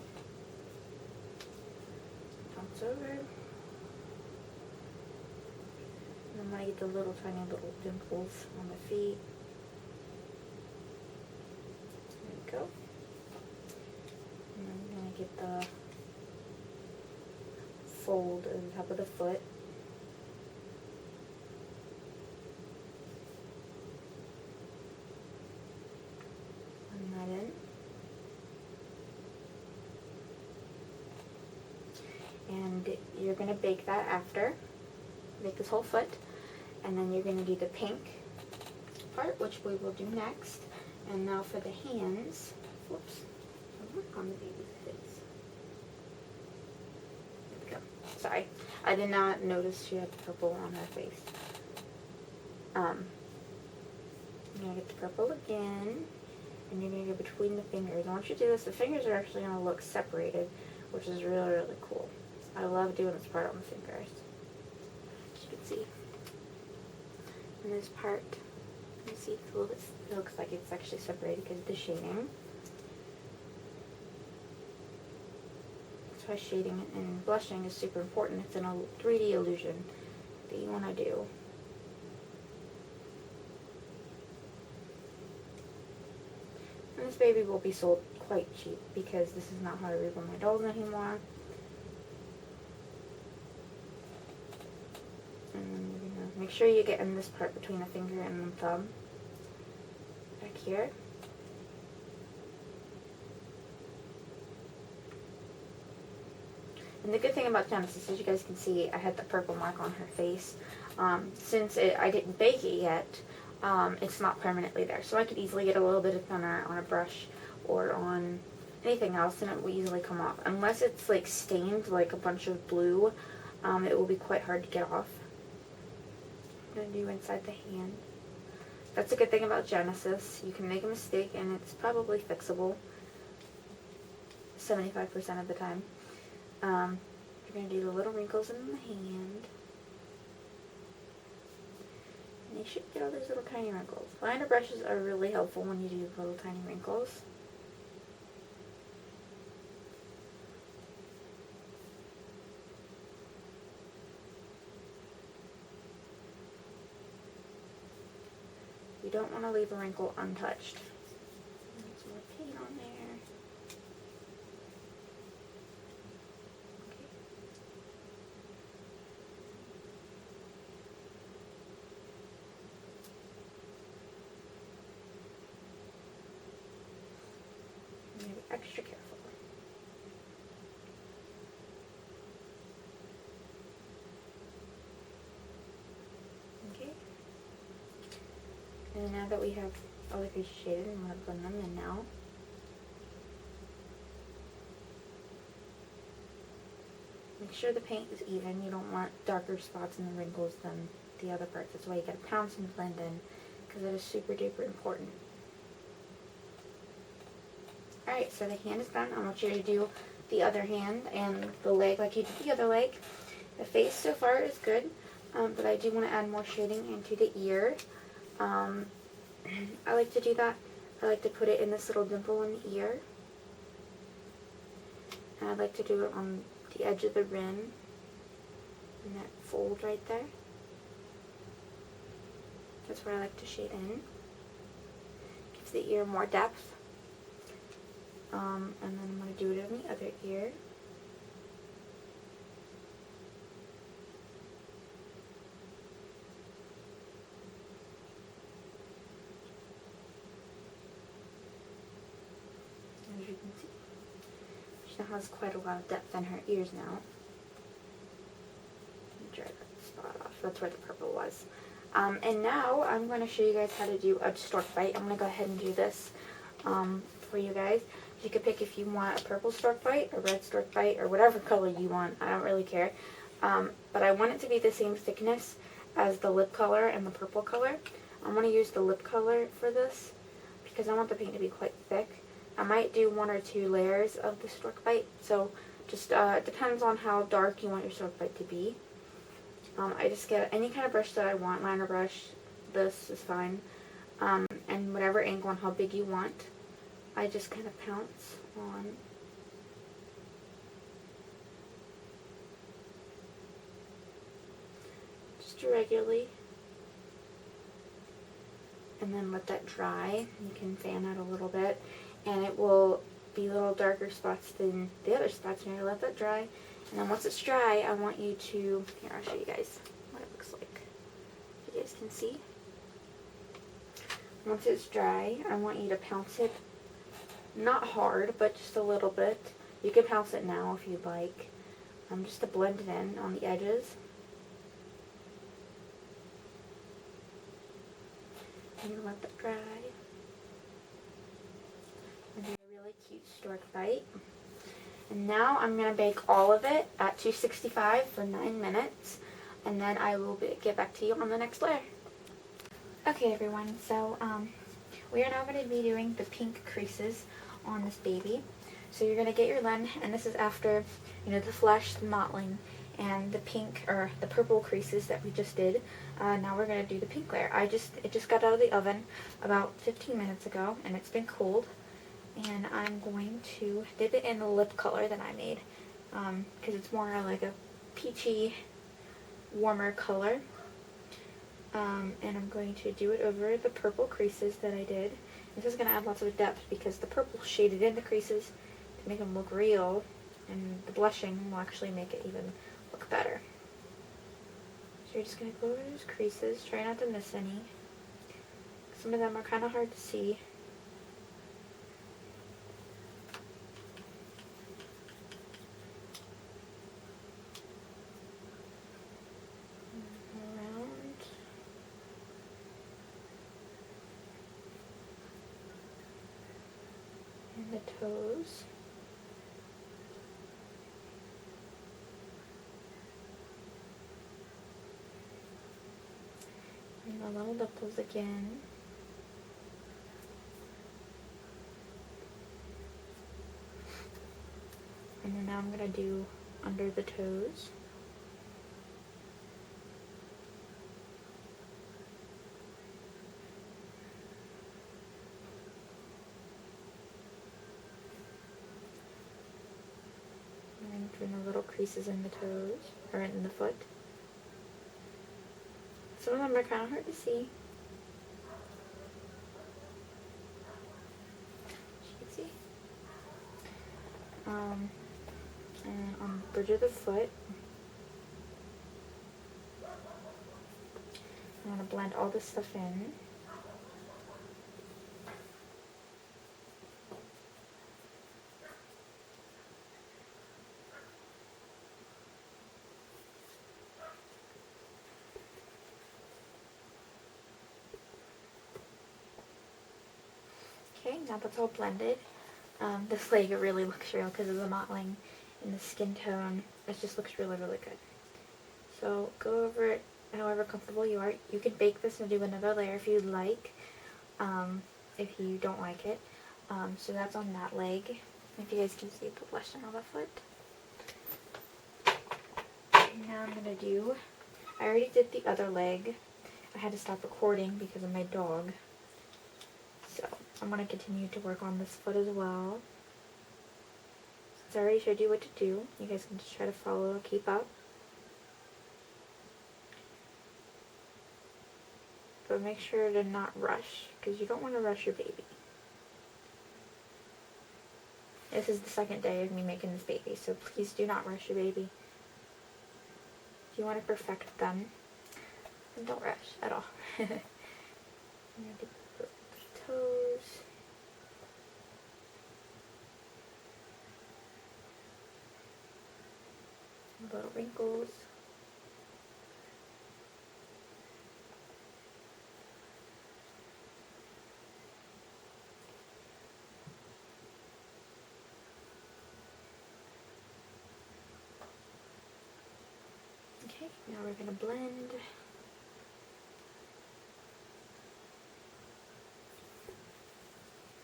Bounce over. And I'm going to get the little tiny little dimples on the feet. There we go. And then I'm going to get the fold on the top of the foot. Blend that in. And you're going to bake that after. Bake this whole foot. And then you're going to do the pink part, which we will do next. And now for the hands. Whoops. On the baby's face. There we go. Sorry. I did not notice she had purple on her face. I'm going to get the purple again. And you're going to go between the fingers. And once you do this, the fingers are actually going to look separated, which is really, really cool. I love doing this part on the fingers, as you can see. And this part, you see it's a little bit, it looks like it's actually separated because of the shading. That's why shading and blushing is super important. It's a 3D illusion that you want to do. And this baby will be sold quite cheap because this is not how I reborn my dolls anymore. And you're gonna make sure you get in this part between the finger and the thumb. Back here. And the good thing about Genesis, as you guys can see, I had the purple mark on her face. Since I didn't bake it yet, it's not permanently there. So I could easily get a little bit of thinner on a brush or on anything else and it will easily come off. Unless it's like stained like a bunch of blue, it will be quite hard to get off. I'm going to do inside the hand. That's a good thing about Genesis. You can make a mistake and it's probably fixable 75% of the time. You're going to do the little wrinkles in the hand. And you should get all those little tiny wrinkles. Liner brushes are really helpful when you do little tiny wrinkles. You don't want to leave a wrinkle untouched. Some more paint on there. Extra careful. Okay. And now that we have all the creases shaded, I'm going to blend them in now. Make sure the paint is even. You don't want darker spots in the wrinkles than the other parts. That's why you got to pounce and blend in, because that is super duper important. Alright, so the hand is done. I want you to do the other hand and the leg like you did the other leg. The face so far is good, but I do want to add more shading into the ear. I like to do that. I like to put it in this little dimple in the ear. And I like to do it on the edge of the rim, in that fold right there. That's where I like to shade in. Gives the ear more depth. And then I'm going to do it on the other ear. As you can see, she now has quite a lot of depth in her ears now. Dry that spot off. That's where the purple was. And now I'm going to show you guys how to do a stork bite. I'm going to go ahead and do this for you guys. You can pick if you want a purple stork bite, a red stork bite, or whatever color you want. I don't really care. But I want it to be the same thickness as the lip color and the purple color. I'm going to use the lip color for this because I want the paint to be quite thick. I might do 1 or 2 layers of the stork bite. So just depends on how dark you want your stork bite to be. I just get any kind of brush that I want, liner brush, this is fine. And whatever angle and how big you want. I just kind of pounce on just regularly and then let that dry. You can fan it a little bit and it will be little darker spots than the other spots. You're going to let that dry, and then once it's dry I want you to, here I'll show you guys what it looks like. You guys can see. Once it's dry I want you to pounce it. Not hard, but just a little bit. You can pounce it now if you'd like. Just to blend it in on the edges. And let that dry. And do a really cute stork bite. And now I'm going to bake all of it at 265 for 9 minutes. And then I will get back to you on the next layer. Okay everyone, so we are now going to be doing the pink creases on this baby. So you're going to get your lens, and this is after, the flesh, the mottling, and the pink, or the purple creases that we just did. Now we're going to do the pink layer. It just got out of the oven about 15 minutes ago, and it's been cold. And I'm going to dip it in the lip color that I made, because it's more like a peachy, warmer color. And I'm going to do it over the purple creases that I did. This is going to add lots of depth because the purple shaded in the creases to make them look real, and the blushing will actually make it even look better. So you're just going to go over those creases, try not to miss any. Some of them are kind of hard to see. Around. And the toes. And the little nipples again. And then now I'm going to do under the toes. And then doing the little creases in the toes, or in the foot. Some of them are kind of hard to see. As you can see. And on the bridge of the foot, I'm going to blend all this stuff in. Okay, now that's all blended. This leg really looks real because of the mottling and the skin tone. It just looks really, really good. So go over it however comfortable you are. You can bake this and do another layer if you'd like, if you don't like it. So that's on that leg. If you guys can see the blush on the foot. Now I'm going to do, I already did the other leg. I had to stop recording because of my dog. So I'm going to continue to work on this foot as well. Since I already showed you what to do, you guys can just try to follow, keep up. But make sure to not rush, because you don't want to rush your baby. This is the second day of me making this baby, so please do not rush your baby. If you want to perfect them, then don't rush at all. I'm going to do the toes. Little wrinkles. Okay, now we're going to blend.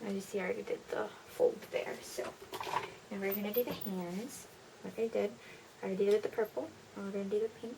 As you see, I already did the fold there, so now we're going to do the hands, like I did. I already did the purple, and we're going to do the pink.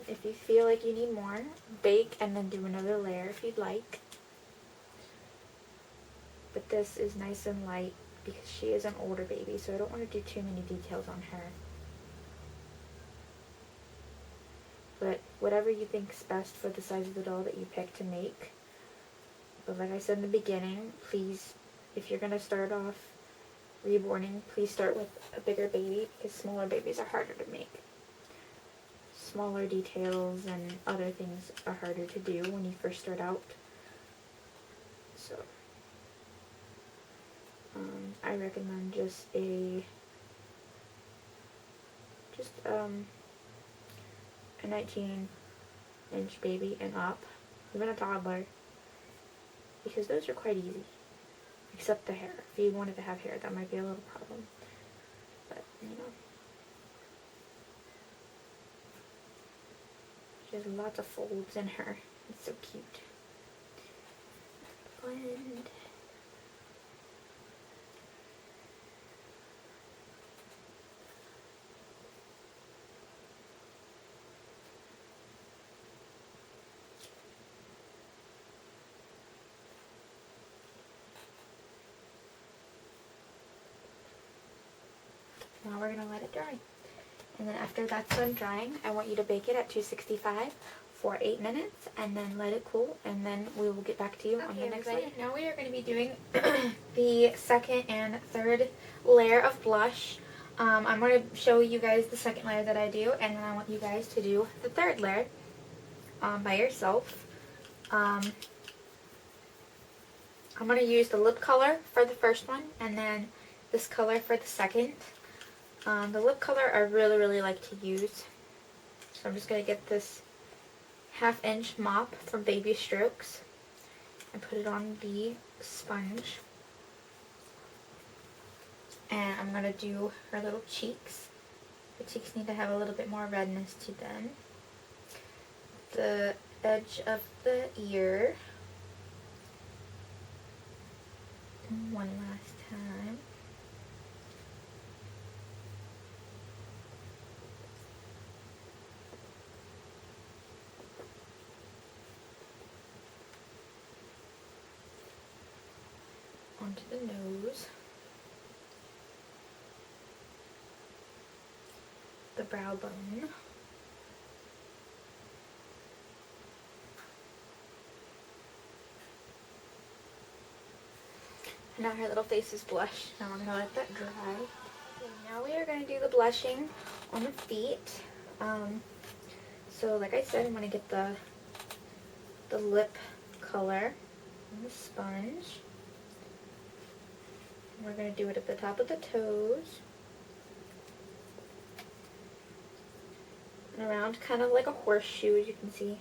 If you feel like you need more, bake and then do another layer if you'd like. But this is nice and light because she is an older baby, so I don't want to do too many details on her. But whatever you think's best for the size of the doll that you pick to make. But like I said in the beginning, please, if you're going to start off reborning, please start with a bigger baby because smaller babies are harder to make. Smaller details and other things are harder to do when you first start out. So I recommend just a just a 19-inch baby and up, even a toddler, because those are quite easy. Except the hair. If you wanted to have hair, that might be a little problem. But, you know. She has lots of folds in her. It's so cute. Blend. Now we're going to let it dry. And then after that's done drying, I want you to bake it at 265 for 8 minutes and then let it cool, and then we will get back to you on the next layer. Now we are going to be doing the second and third layer of blush. I'm going to show you guys the second layer that I do, and then I want you guys to do the third layer by yourself. I'm going to use the lip color for the first one, and then this color for the second. The lip color I really like to use. So I'm just going to get this 1/2 inch mop from Baby Strokes and put it on the sponge. And I'm going to do her little cheeks. Her cheeks need to have a little bit more redness to them. The edge of the ear. And one last time. Onto the nose, the brow bone, and now her little face is blushed. Now we're going to let that dry. Okay, now we are going to do the blushing on the feet. So like I said, I'm going to get the lip color on the sponge. We're going to do it at the top of the toes. And around, kind of like a horseshoe, as you can see.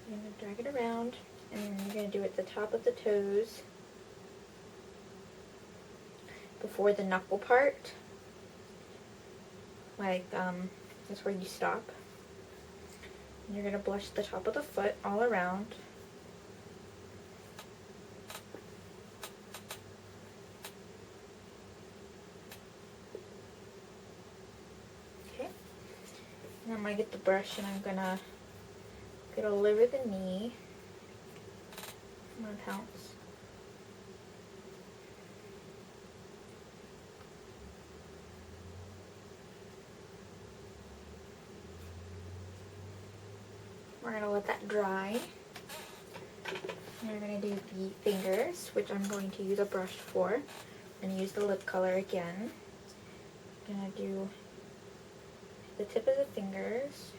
You're going to drag it around, and then you're going to do it at the top of the toes. Before the knuckle part. Like, that's where you stop. And you're going to blush the top of the foot all around. Okay. And I'm going to get the brush and I'm going to get all over the knee. I'm going to pounce. We're going to let that dry. And we're going to do the fingers, which I'm going to use a brush for, and use the lip color again. I'm going to do the tip of the fingers.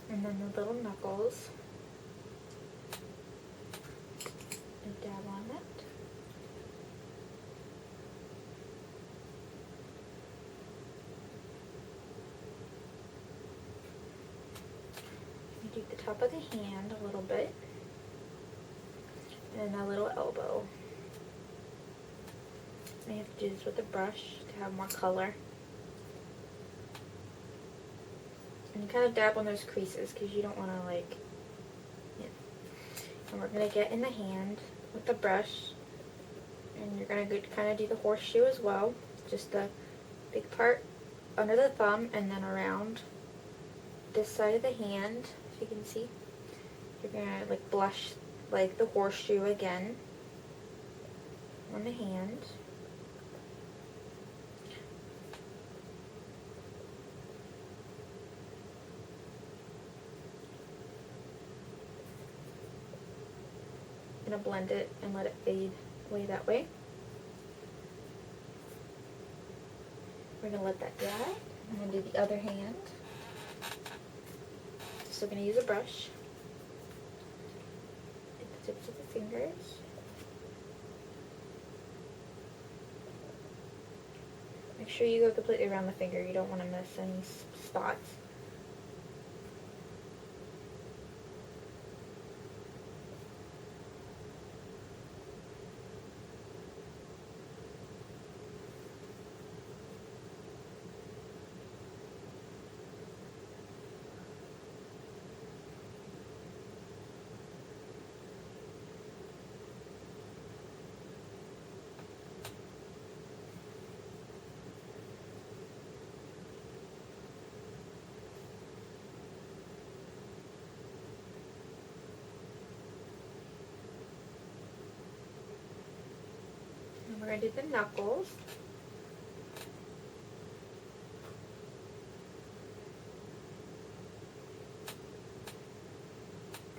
And then the little knuckles. A dab on it. You do the top of the hand a little bit. And a little elbow. I have to do this with a brush to have more color. And you kind of dab on those creases because you don't want to like, yeah. And we're going to get in the hand with the brush, and you're going to kind of do the horseshoe as well, just the big part under the thumb and then around this side of the hand, if you can see. You're going to like blush like the horseshoe again. on the hand. I'm going to blend it and let it fade away that way. We're going to let that dry. I'm going to do the other hand. Still going to use a brush. Get the tips of the fingers. Make sure you go completely around the finger. You don't want to miss any spots. We're going to do the knuckles.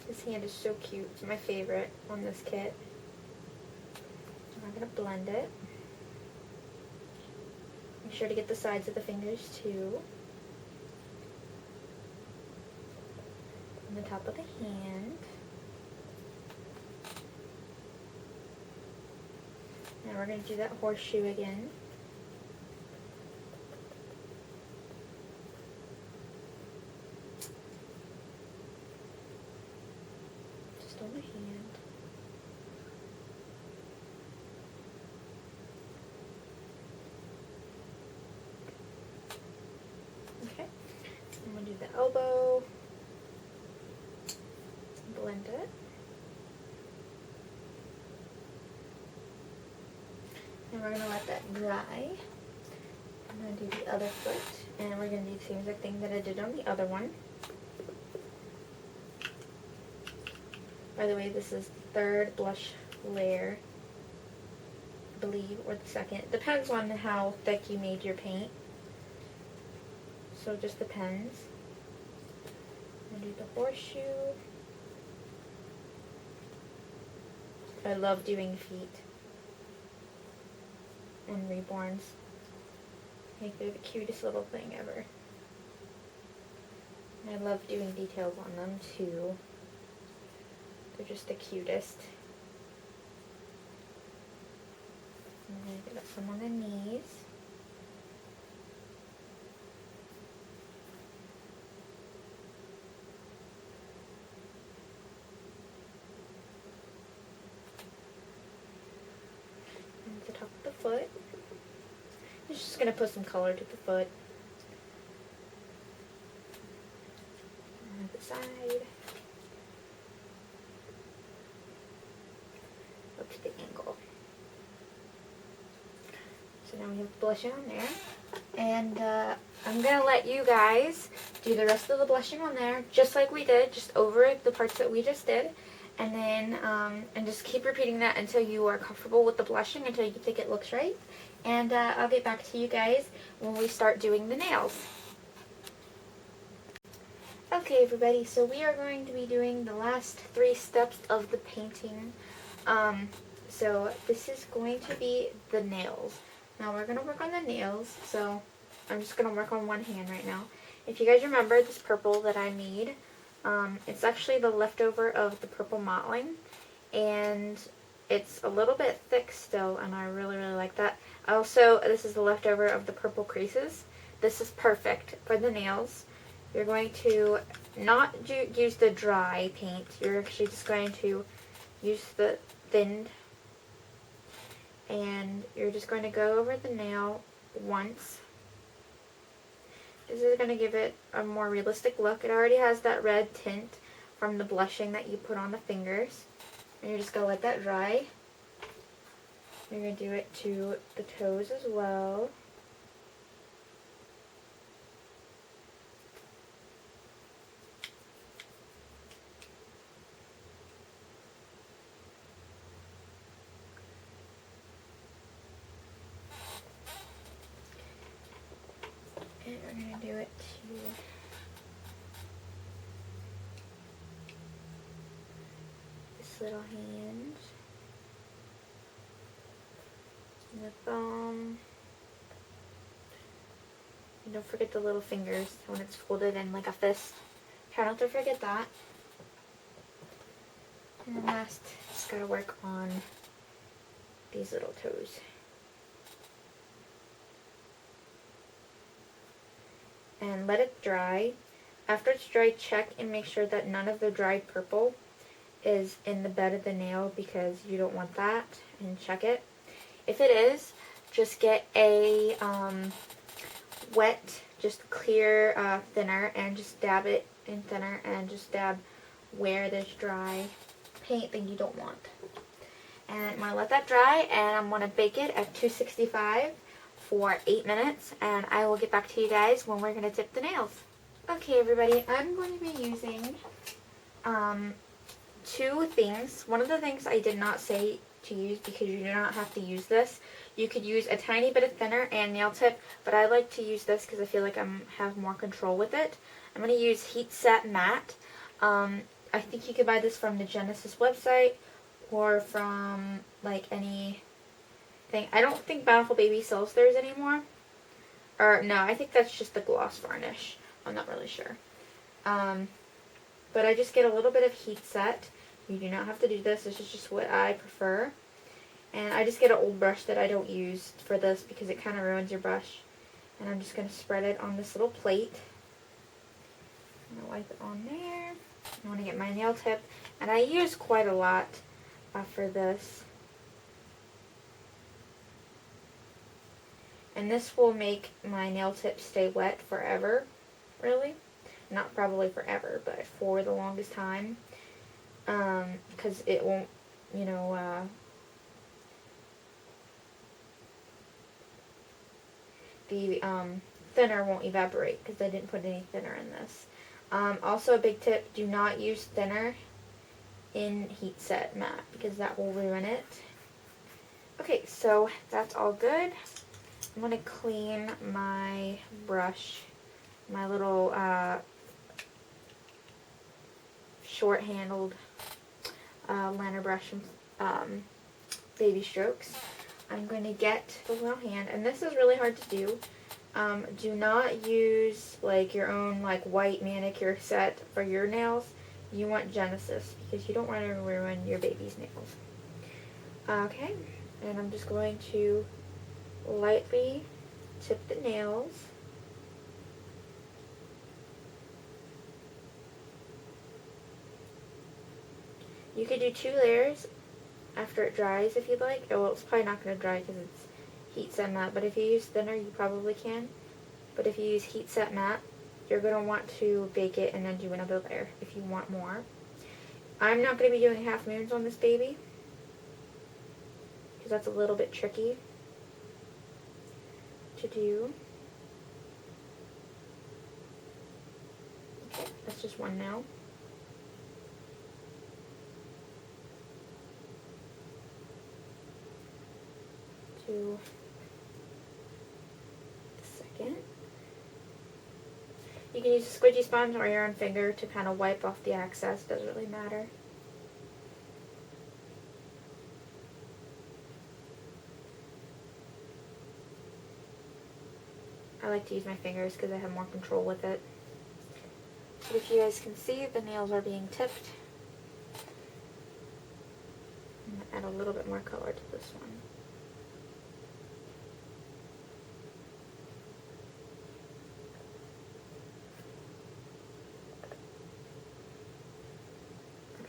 This hand is so cute. It's my favorite on this kit. I'm going to blend it. Make sure to get the sides of the fingers too. On the top of the hand. Now we're going to do that horseshoe again. Just on the hand. Okay. I'm going to do the elbow. Blend it. And we're going to let that dry. I'm going to do the other foot. And we're going to do the same exact thing that I did on the other one. By the way, this is the third blush layer, I believe, or the second. It depends on how thick you made your paint. So it just depends. I'm going to do the horseshoe. I love doing feet and Reborns. I think they're the cutest little thing ever. And I love doing details on them too. They're just the cutest. I'm going to get some on the knees. And the top of the foot. I'm just going to put some color to the foot. And the side. Up to the ankle. So now we have blushing on there. And I'm going to let you guys do the rest of the blushing on there, just like we did, just over the parts that we just did. And then, and just keep repeating that until you are comfortable with the blushing, until you think it looks right. And I'll get back to you guys when we start doing the nails. Okay, everybody, so we are going to be doing the last 3 steps of the painting. So this is going to be the nails. Now we're going to work on the nails, so I'm just going to work on one hand right now. If you guys remember this purple that I made, it's actually the leftover of the purple Mottling, and it's a little bit thick still, and I really, really like that. Also, this is the leftover of the purple Creases. This is perfect for the nails. You're going to not use the dry paint. You're actually just going to use the thinned, and you're just going to go over the nail once. This is going to give it a more realistic look. It already has that red tint from the blushing that you put on the fingers. And you're just going to let that dry. You're going to do it to the toes as well. going to do it to this little hand, and the thumb. And don't forget the little fingers when it's folded in like a fist. Try not to forget that. And then last, just gotta work on these little toes. And let it dry. After it's dry, check and make sure that none of the dried purple is in the bed of the nail, because you don't want that, and check it. If it is, just get a wet, just clear thinner, and just dab it in thinner, and just dab where there's dry paint that you don't want. And I'm going to let that dry, and I'm going to bake it at 265 for 8 minutes, and I will get back to you guys when we're going to tip the nails. Okay, everybody, I'm going to be using two things. One of the things I did not say to use, because you do not have to use this. You could use a tiny bit of thinner and nail tip, but I like to use this because I feel like I have more control with it. I'm going to use Heat Set Matte. I think you could buy this from the Genesis website or from like any thing. I don't think Bountiful Baby sells theirs anymore. Or no, I think that's just the gloss varnish. I'm not really sure. But I just get a little bit of heat set. You do not have to do this. This is just what I prefer. And I just get an old brush that I don't use for this because it kind of ruins your brush. And I'm just going to spread it on this little plate. I'm going to wipe it on there. I want to get my nail tip. And I use quite a lot for this. And this will make my nail tip stay wet forever, really. Not probably forever, but for the longest time. Because it won't, you know, the thinner won't evaporate because I didn't put any thinner in this. Also a big tip, do not use thinner in Heat Set Matte because that will ruin it. Okay, so that's all good. I'm going to clean my brush, my little short-handled liner brush from Baby Strokes. I'm going to get the little hand, and this is really hard to do. Do not use like your own like white manicure set for your nails. You want Genesis because you don't want to ruin your baby's nails. Okay, and I'm just going to lightly tip the nails. You could do 2 layers after it dries if you'd like. Well, it's probably not going to dry because it's Heat Set Matte, but if you use thinner, you probably can. But if you use Heat Set Matte, you're going to want to bake it and then do another layer if you want more. I'm not going to be doing half moons on this baby because that's a little bit tricky to do. Okay, that's just one now. To the second. You can use a squidgy sponge or your own finger to kind of wipe off the excess. Doesn't really matter. I like to use my fingers because I have more control with it. But if you guys can see, the nails are being tipped. I'm going to add a little bit more color to this one.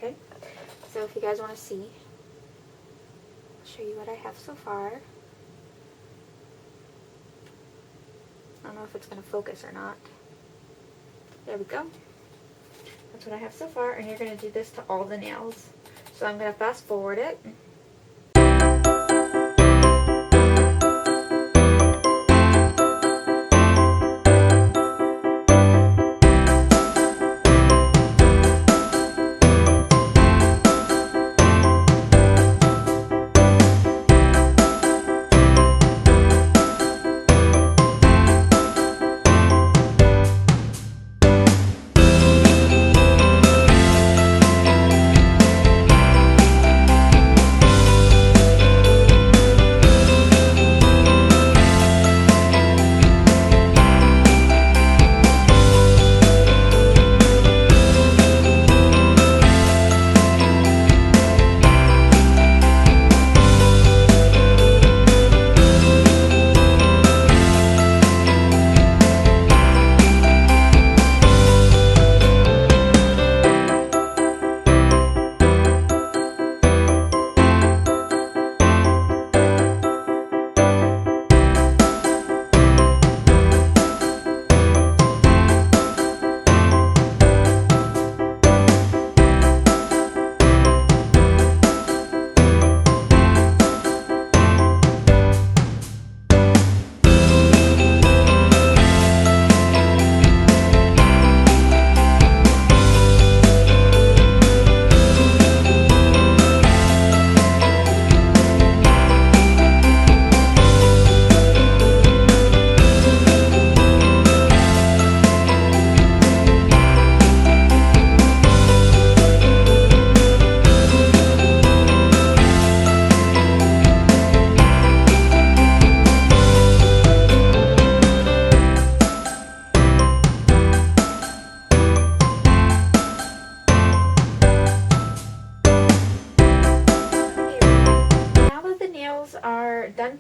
Okay, so if you guys want to see, I'll show you what I have so far. I don't know if it's going to focus or not. There we go. That's what I have so far, and you're going to do this to all the nails. So I'm going to fast forward it.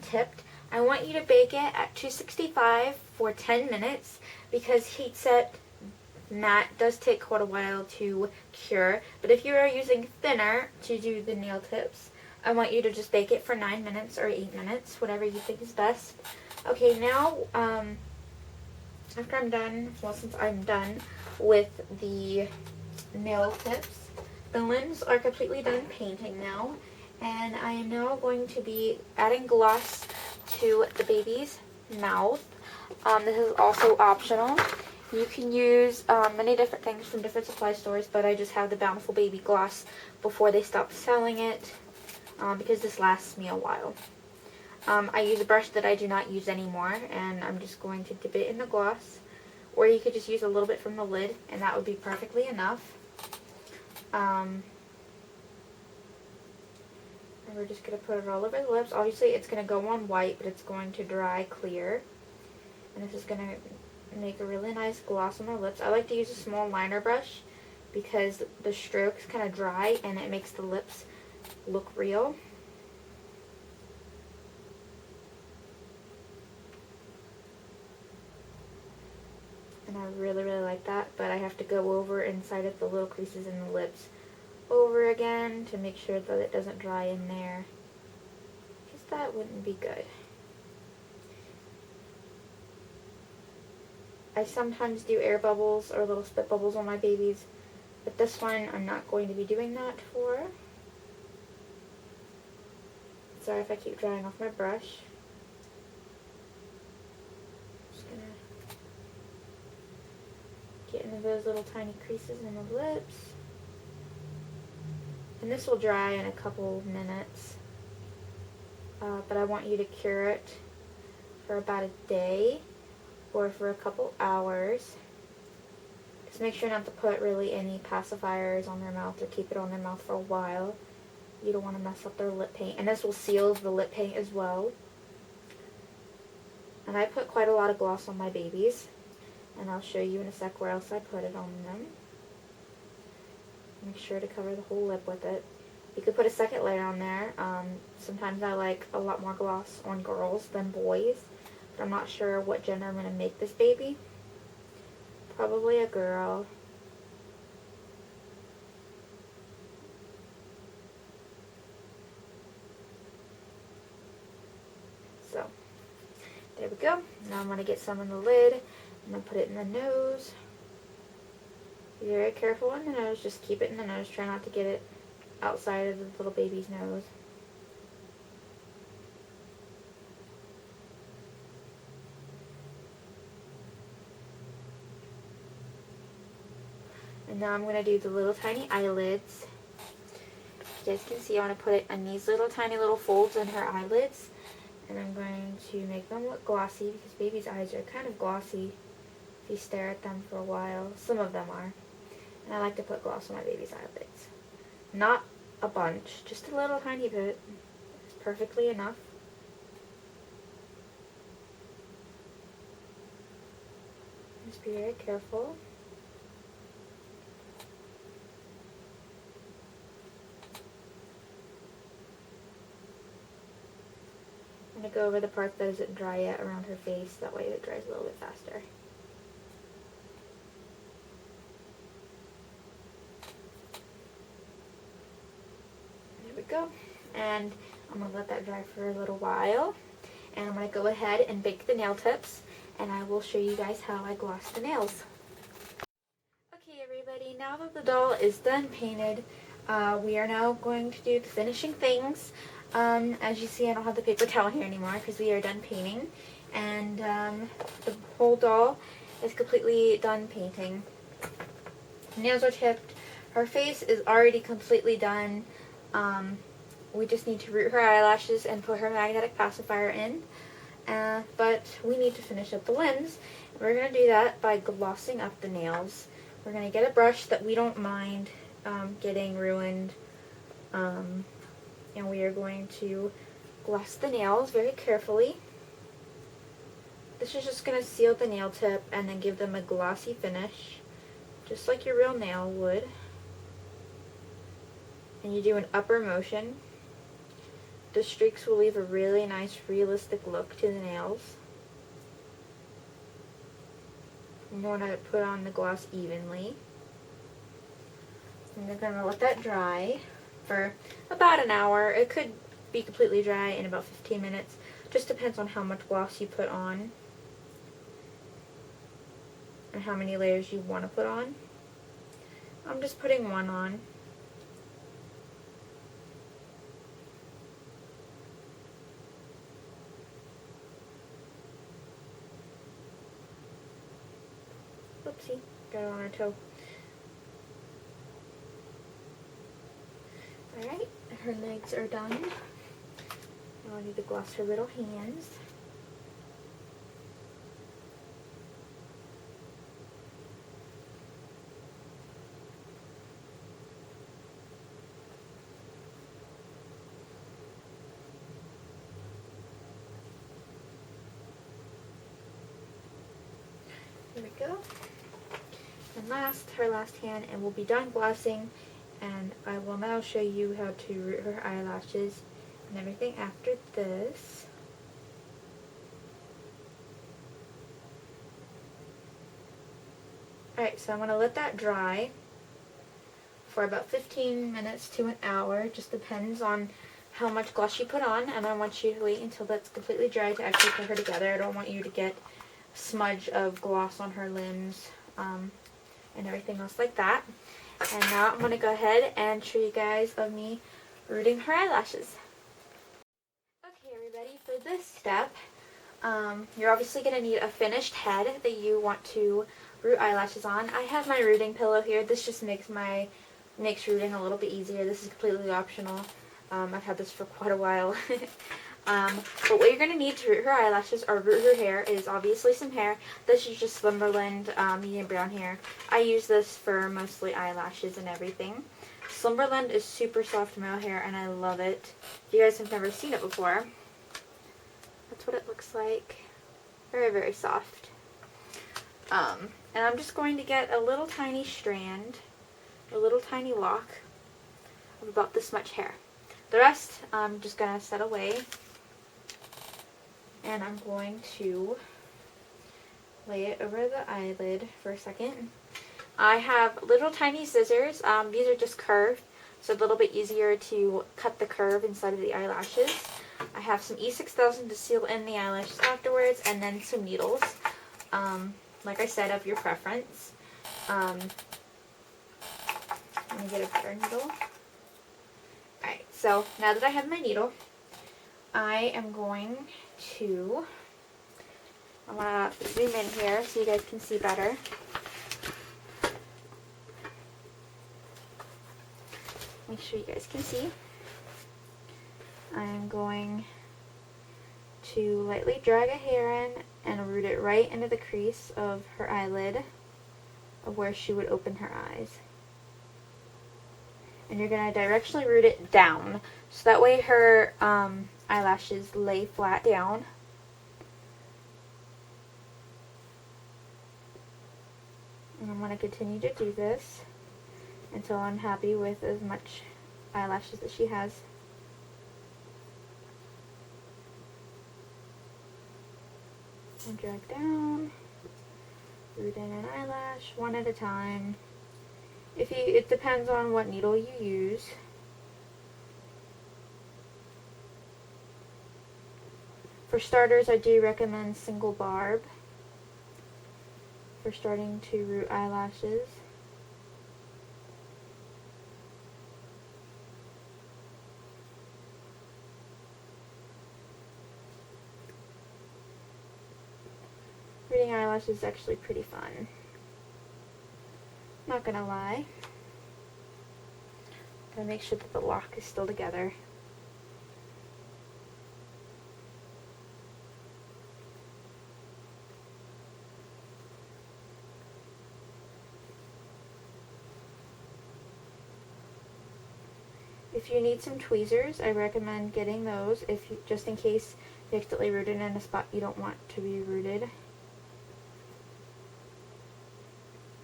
tipped. I want you to bake it at 265 for 10 minutes because heat set matte does take quite a while to cure. But if you are using thinner to do the nail tips, I want you to just bake it for 9 minutes or 8 minutes, whatever you think is best. Okay, now after I'm done, well, since I'm done with the nail tips, the limbs are completely done painting now, and I am now going to be adding gloss to the baby's mouth. This is also optional. You can use many different things from different supply stores, but I just have the Bountiful Baby Gloss before they stop selling it because this lasts me a while. I use a brush that I do not use anymore, and I'm just going to dip it in the gloss. Or you could just use a little bit from the lid, and that would be perfectly enough. And we're just going to put it all over the lips. Obviously, it's going to go on white, but it's going to dry clear. And this is going to make a really nice gloss on the lips. I like to use a small liner brush because the strokes kind of dry, and it makes the lips look real. And I really, really like that, but I have to go over inside of the little creases in the lips over again to make sure that it doesn't dry in there, because that wouldn't be good. I sometimes do air bubbles or little spit bubbles on my babies, but this one I'm not going to be doing that for. Sorry if I keep drying off my brush. Get into those little tiny creases in the lips. And this will dry in a couple minutes. But I want you to cure it for about a day or for a couple hours. Just make sure not to put really any pacifiers on their mouth or keep it on their mouth for a while. You don't want to mess up their lip paint. And this will seal the lip paint as well. And I put quite a lot of gloss on my babies. And I'll show you in a sec where else I put it on them. Make sure to cover the whole lip with it. You could put a second layer on there. Sometimes I like a lot more gloss on girls than boys. But I'm not sure what gender I'm going to make this baby. Probably a girl. So, there we go. Now I'm going to get some in the lid. I'm going to put it in the nose. Be very careful in the nose. Just keep it in the nose. Try not to get it outside of the little baby's nose. And now I'm going to do the little tiny eyelids. You guys can see I want to put it in these little tiny little folds in her eyelids. And I'm going to make them look glossy because baby's eyes are kind of glossy if you stare at them for a while. Some of them are. And I like to put gloss on my baby's eyelids. Not a bunch, just a little tiny bit. It's perfectly enough. Just be very careful. I'm going to go over the part that isn't dry yet around her face. That way it dries a little bit faster. There we go. And I'm going to let that dry for a little while. And I'm going to go ahead and bake the nail tips. And I will show you guys how I gloss the nails. Okay everybody, now that the doll is done painted, we are now going to do the finishing things. As you see, I don't have the paper towel here anymore because we are done painting. And the whole doll is completely done painting. Nails are tipped. Her face is already completely done. We just need to root her eyelashes and put her magnetic pacifier in. But we need to finish up the limbs. We're going to do that by glossing up the nails. We're going to get a brush that we don't mind getting ruined. And we are going to gloss the nails very carefully. This is just going to seal the nail tip and then give them a glossy finish, just like your real nail would. And you do an upper motion the streaks will leave a really nice realistic look to the nails. You want to put on the gloss evenly. And you're going to let that dry for about an hour. It could be completely dry in about 15 minutes. Just depends on how much gloss you put on and how many layers you want to put on. I'm just putting one on. Oopsie, got it on her toe. Alright, her legs are done. Now I need to gloss her little hands. There we go. And last, her last hand, and we'll be done glossing, and I will now show you how to root her eyelashes and everything after this. Alright, so I'm going to let that dry for about 15 minutes to an hour. It just depends on how much gloss you put on, and I want you to wait until that's completely dry to actually put her together. I don't want you to get a smudge of gloss on her limbs and everything else like that. And now I'm going to go ahead and show you guys of me rooting her eyelashes. Okay, everybody, for this step, you're obviously going to need a finished head that you want to root eyelashes on. I have my rooting pillow here. This just makes rooting a little bit easier. This is completely optional. I've had this for quite a while. But what you're going to need to root her eyelashes or root her hair is obviously some hair. This is just Slumberland medium brown hair. I use this for mostly eyelashes and everything. Slumberland is super soft male hair and I love it. If you guys have never seen it before, that's what it looks like. Very, very soft. And I'm just going to get a little tiny strand, a little tiny lock of about this much hair. The rest I'm just going to set away. And I'm going to lay it over the eyelid for a second. I have little tiny scissors. These are just curved, so a little bit easier to cut the curve inside of the eyelashes. I have some E6000 to seal in the eyelashes afterwards, and then some needles. Like I said, of your preference. Let me get a better needle. Alright, so now that I have my needle, I am going to, I want to zoom in here so you guys can see better. Make sure you guys can see. I'm going to lightly drag a hair in and root it right into the crease of her eyelid of where she would open her eyes. And you're going to directionally root it down, so that way her eyelashes lay flat down. And I'm going to continue to do this until I'm happy with as much eyelashes as she has. And drag down, root in an eyelash one at a time. It depends on what needle you use. For starters, I do recommend single barb for starting to root eyelashes. Rooting eyelashes is actually pretty fun. Not gonna lie. Gotta make sure that the lock is still together. If you need some tweezers, I recommend getting those just in case you accidentally rooted in a spot you don't want to be rooted.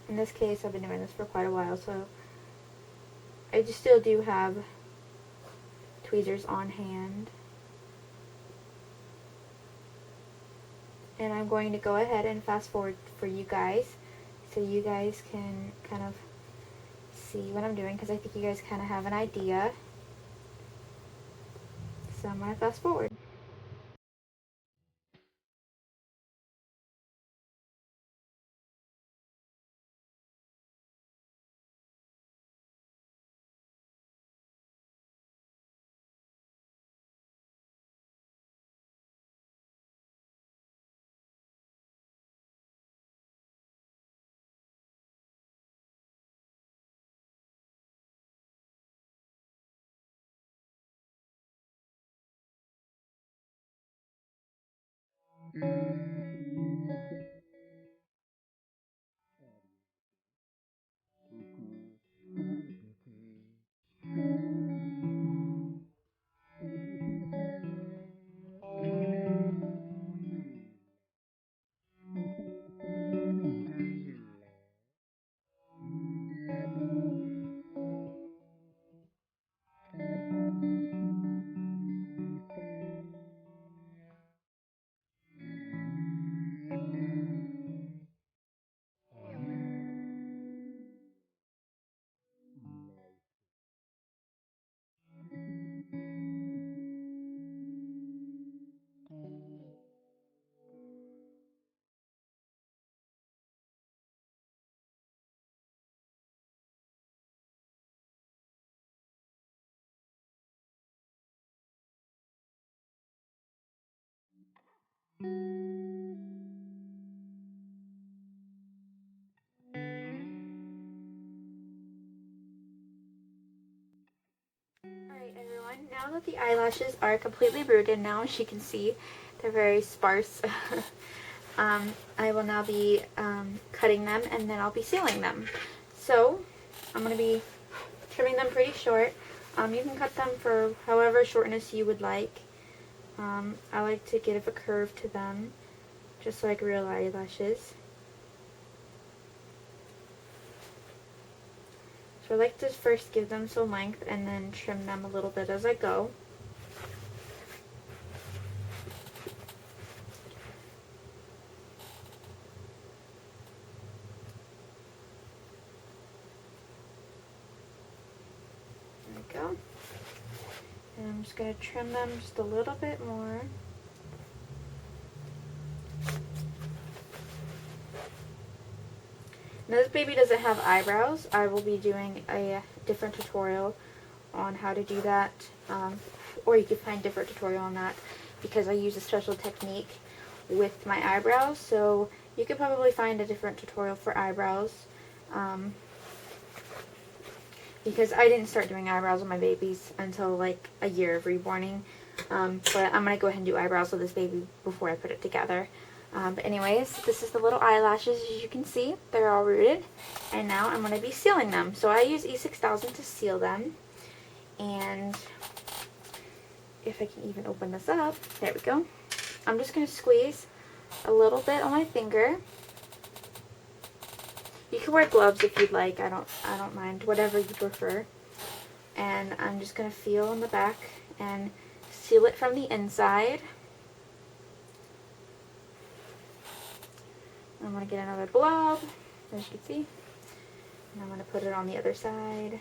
In this case, I've been doing this for quite a while, so I just still do have tweezers on hand. And I'm going to go ahead and fast forward for you guys so you guys can kind of see what I'm doing, because I think you guys kind of have an idea. So I'm going to fast forward. Alright everyone, now that the eyelashes are completely rooted now, as you can see, they're very sparse. I will now be cutting them, and then I'll be sealing them. So, I'm going to be trimming them pretty short. You can cut them for however shortness you would like. I like to give a curve to them, just like real eyelashes. So I like to first give them some length and then trim them a little bit as I go. There we go. And I'm just going to trim them just a little bit more. Now this baby doesn't have eyebrows. I will be doing a different tutorial on how to do that, or you can find different tutorial on that, because I use a special technique with my eyebrows, so you could probably find a different tutorial for eyebrows, because I didn't start doing eyebrows on my babies until like a year of reborning, but I'm going to go ahead and do eyebrows with this baby before I put it together. But anyways, this is the little eyelashes. As you can see, they're all rooted, and now I'm going to be sealing them. So I use E6000 to seal them, and if I can even open this up, there we go. I'm just going to squeeze a little bit on my finger. You can wear gloves if you'd like. I don't mind, whatever you prefer. And I'm just going to feel in the back and seal it from the inside. I'm going to get another blob, as you can see, and I'm going to put it on the other side.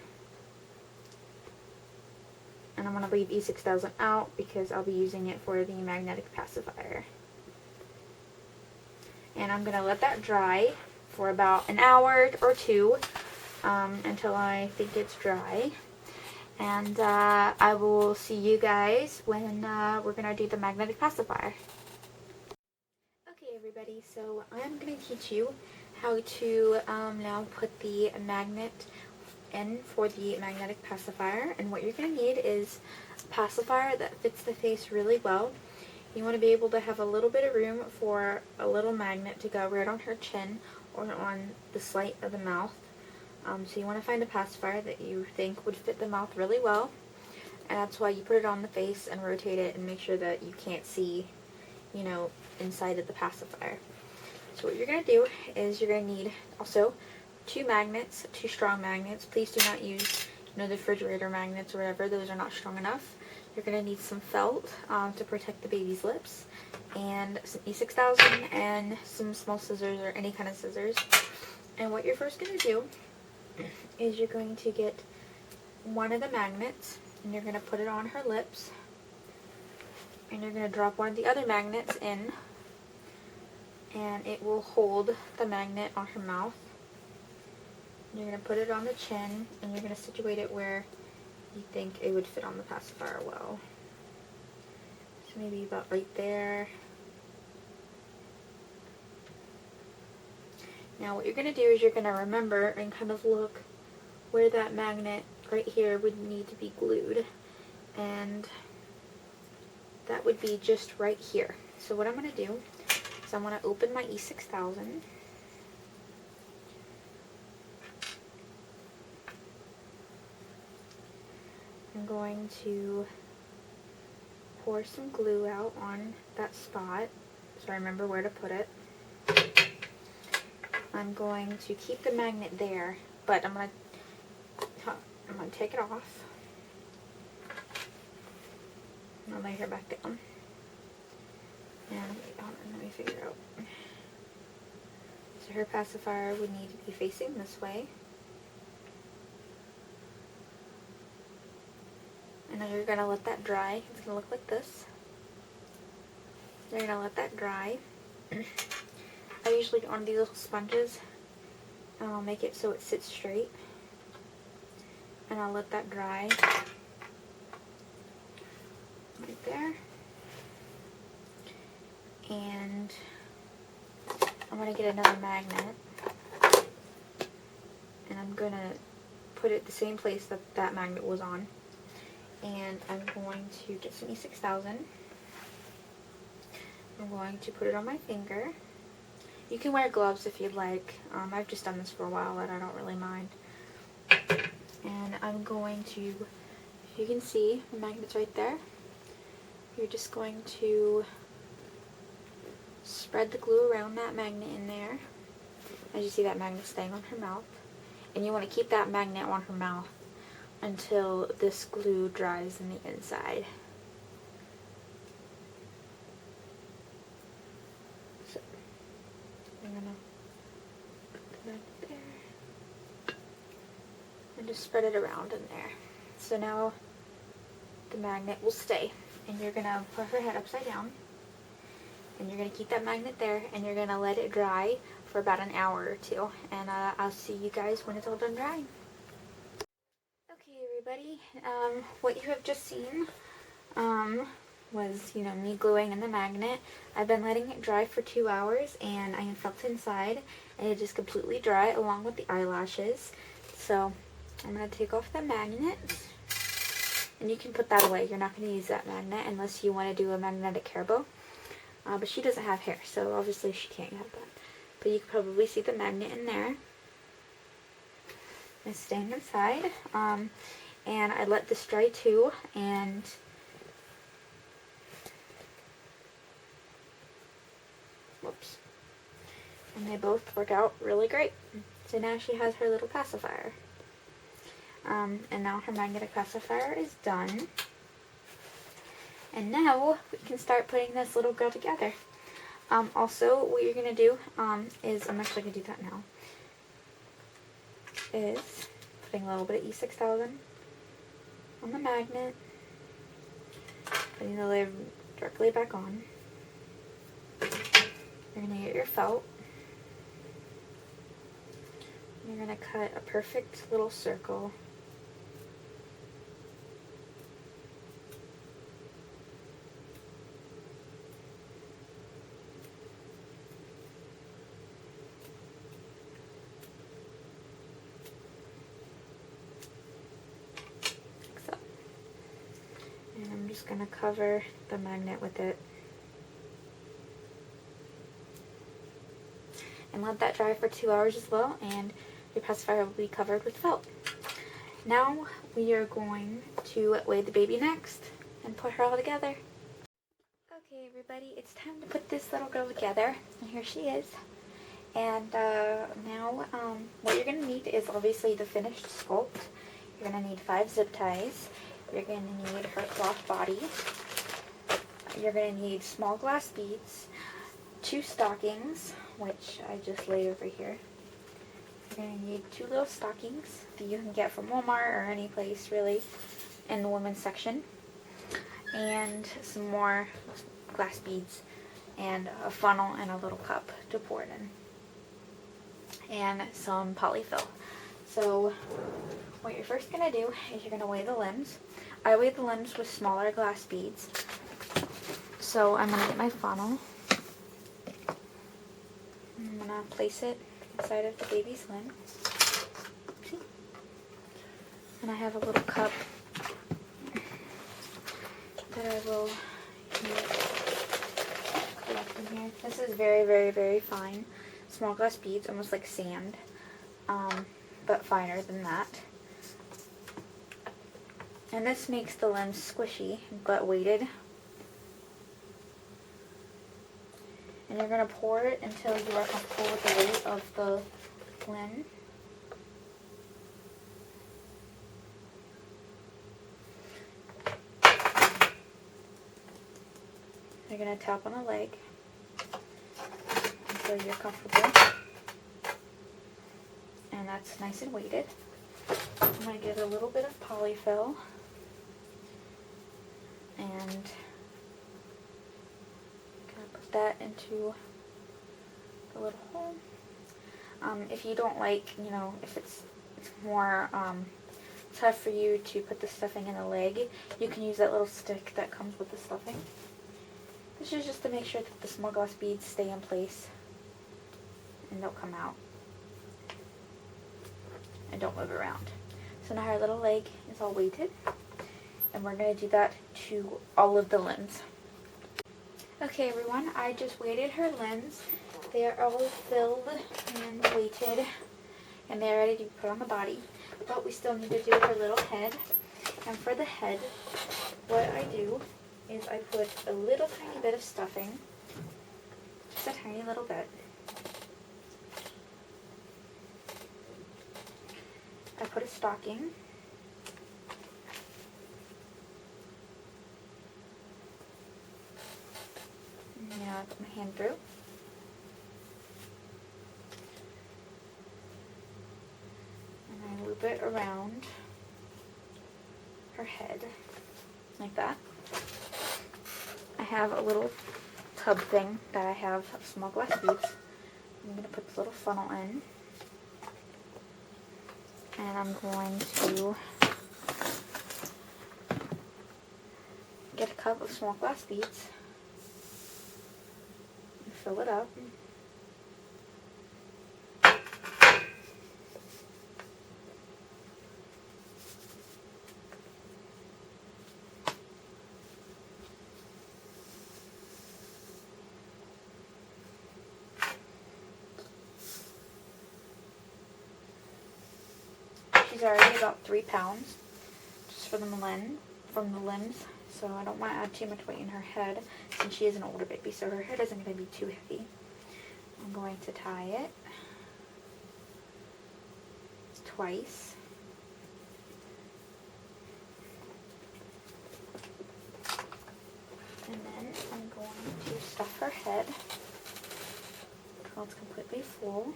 And I'm going to leave E6000 out because I'll be using it for the magnetic pacifier. And I'm going to let that dry for about an hour or two until I think it's dry. And I will see you guys when we're going to do the magnetic pacifier. Okay everybody, so I'm going to teach you how to now put the magnet in for the magnetic pacifier. And what you're going to need is a pacifier that fits the face really well. You want to be able to have a little bit of room for a little magnet to go right on her chin or on the slit of the mouth. So you want to find a pacifier that you think would fit the mouth really well. And that's why you put it on the face and rotate it and make sure that you can't see, you know, inside of the pacifier. So what you're going to do is you're going to need also two strong magnets. Please do not use, you know, the refrigerator magnets or whatever. Those are not strong enough. You're going to need some felt to protect the baby's lips, and some E6000 and some small scissors or any kind of scissors. And what you're first going to do is you're going to get one of the magnets and you're going to put it on her lips, and you're going to drop one of the other magnets in, and it will hold the magnet on her mouth. You're going to put it on the chin, and you're going to situate it where you think it would fit on the pacifier well. So maybe about right there. Now what you're going to do is you're going to remember and kind of look where that magnet right here would need to be glued. And that would be just right here. So what I'm going to do is I'm going to open my E6000. I'm going to pour some glue out on that spot so I remember where to put it. I'm going to keep the magnet there, but I'm going to take it off. I'll lay her back down. And let me figure out. So her pacifier would need to be facing this way. And then you're going to let that dry. It's going to look like this. You're going to let that dry. I usually get one of these little sponges, and I'll make it so it sits straight. And I'll let that dry right there. And I'm going to get another magnet, and I'm going to put it the same place that that magnet was on. And I'm going to get some E6000. I'm going to put it on my finger. You can wear gloves if you'd like. I've just done this for a while and I don't really mind. And I'm going to, you can see the magnet's right there. You're just going to spread the glue around that magnet in there. As you see, that magnet staying on her mouth. And you want to keep that magnet on her mouth until this glue dries in the inside. So I'm gonna put the magnet there and just spread it around in there. So now the magnet will stay, and you're gonna put her head upside down, and you're gonna keep that magnet there, and you're gonna let it dry for about an hour or two, and I'll see you guys when it's all done drying. Okay, everybody, what you have just seen was, me gluing in the magnet. I've been letting it dry for 2 hours, and I have felt inside, and it is completely dry along with the eyelashes. So I'm going to take off the magnet, and you can put that away. You're not going to use that magnet unless you want to do a magnetic hair bow. But she doesn't have hair, so obviously she can't have that. But you can probably see the magnet in there. It's staying inside, and I let this dry too, and whoops, and they both work out really great. So now she has her little pacifier, and now her magnetic pacifier is done, and now we can start putting this little girl together. Also, what you're going to do is, I'm actually going to do that now, is putting a little bit of E6000 on the magnet, putting the layer directly back on. You're going to get your felt. You're going to cut a perfect little circle. I'm just going to cover the magnet with it and let that dry for 2 hours as well, and your pacifier will be covered with felt. Now we are going to weigh the baby next and put her all together. Okay, everybody, it's time to put this little girl together, and here she is. And now what you're going to need is obviously the finished sculpt. You're going to need 5 zip ties. You're going to need her cloth body. You're going to need small glass beads, 2 stockings, which I just laid over here. You're going to need 2 little stockings that you can get from Walmart or any place really in the women's section, and some more glass beads, and a funnel and a little cup to pour it in, and some polyfill. So what you're first going to do is you're going to weigh the limbs. I weigh the limbs with smaller glass beads. So I'm going to get my funnel. I'm going to place it inside of the baby's limb. See? And I have a little cup that I will collect in here. This is very, very, very fine. Small glass beads, almost like sand, but finer than that. And this makes the limbs squishy but weighted. And you're going to pour it until you are comfortable with the weight of the limb. You're going to tap on a leg until you're comfortable. And that's nice and weighted. I'm going to get a little bit of polyfill. And put that into the little hole. If you don't like, if it's more tough for you to put the stuffing in the leg, you can use that little stick that comes with the stuffing. This is just to make sure that the small glass beads stay in place and don't come out and don't move around. So now her little leg is all weighted, and we're going to do that to all of the limbs. Okay everyone, I just weighted her limbs. They are all filled and weighted, and they're ready to be put on the body. But we still need to do her little head. And for the head, what I do is I put a little tiny bit of stuffing, just a tiny little bit. I put a stocking. Now I put my hand through. And I loop it around her head, like that. I have a little tub thing that I have of small glass beads. I'm going to put the little funnel in. And I'm going to get a cup of small glass beads. Fill it up. She's already about 3 pounds just from the limbs. So I don't want to add too much weight in her head since she is an older baby, so her head isn't going to be too heavy. I'm going to tie it twice. And then I'm going to stuff her head until it's completely full.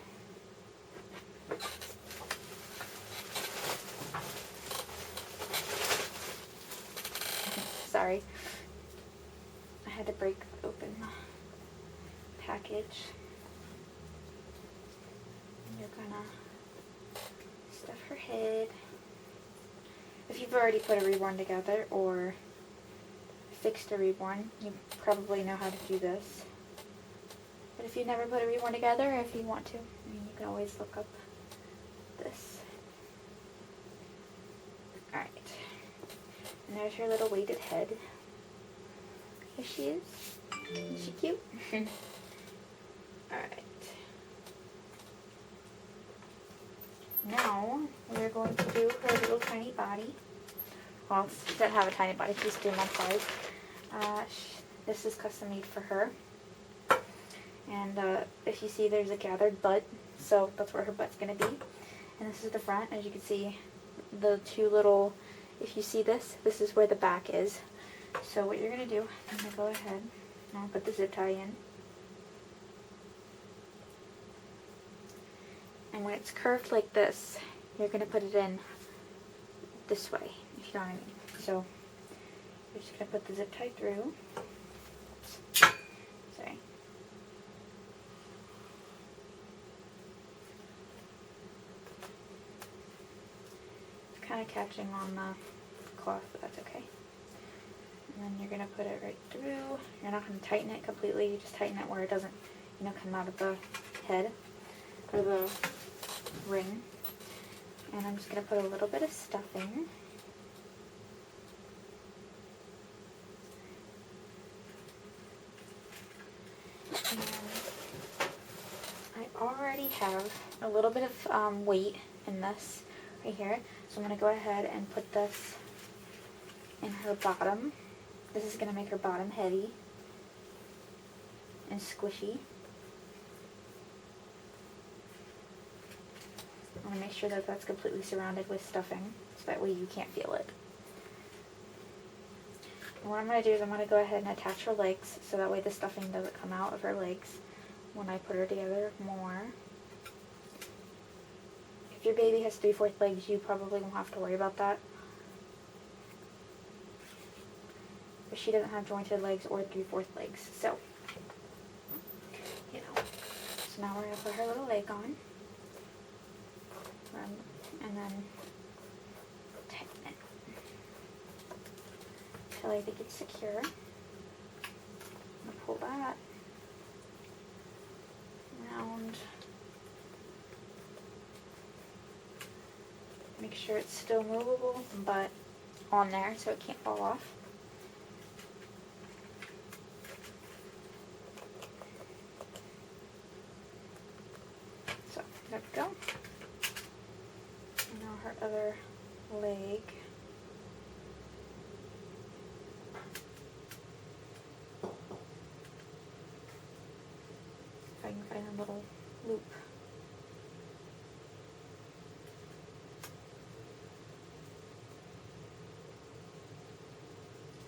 Sorry, I had to break open the package. And you're gonna stuff her head. If you've already put a Reborn together or fixed a Reborn, you probably know how to do this. But if you've never put a Reborn together, if you want to, you can always look up this. Alright. And there's her little weighted head. Here she is. Is she cute? Alright. Now, we're going to do her little tiny body. Well, she doesn't have a tiny body. She's 3 months size. This is custom made for her. And if you see, there's a gathered butt. So that's where her butt's going to be. And this is the front. As you can see, the 2 little if you see this, this is where the back is. So what you're going to do, I'm going to go ahead and I'll put the zip tie in. And when it's curved like this, you're going to put it in this way, if you know what I mean. So you're just going to put the zip tie through. Sorry. It's kind of catching on the cloth, but that's okay. And then you're going to put it right through. You're not going to tighten it completely, you just tighten it where it doesn't, you know, come out of the head or the ring. And I'm just going to put a little bit of stuffing. And I already have a little bit of weight in this right here. So I'm going to go ahead and put this in her bottom. This is going to make her bottom heavy and squishy. I'm going to make sure that that's completely surrounded with stuffing, so that way you can't feel it. And what I'm going to do is I'm going to go ahead and attach her legs, so that way the stuffing doesn't come out of her legs when I put her together more. If your baby has 3/4 legs, you probably won't have to worry about that. But she doesn't have jointed legs or 3/4 legs, so, you know. So now we're going to put her little leg on. And then tighten it until I think it's secure. I'm going to pull that around. Make sure it's still movable, but on there so it can't fall off. So, there we go. Now her other leg. If I can find a little loop.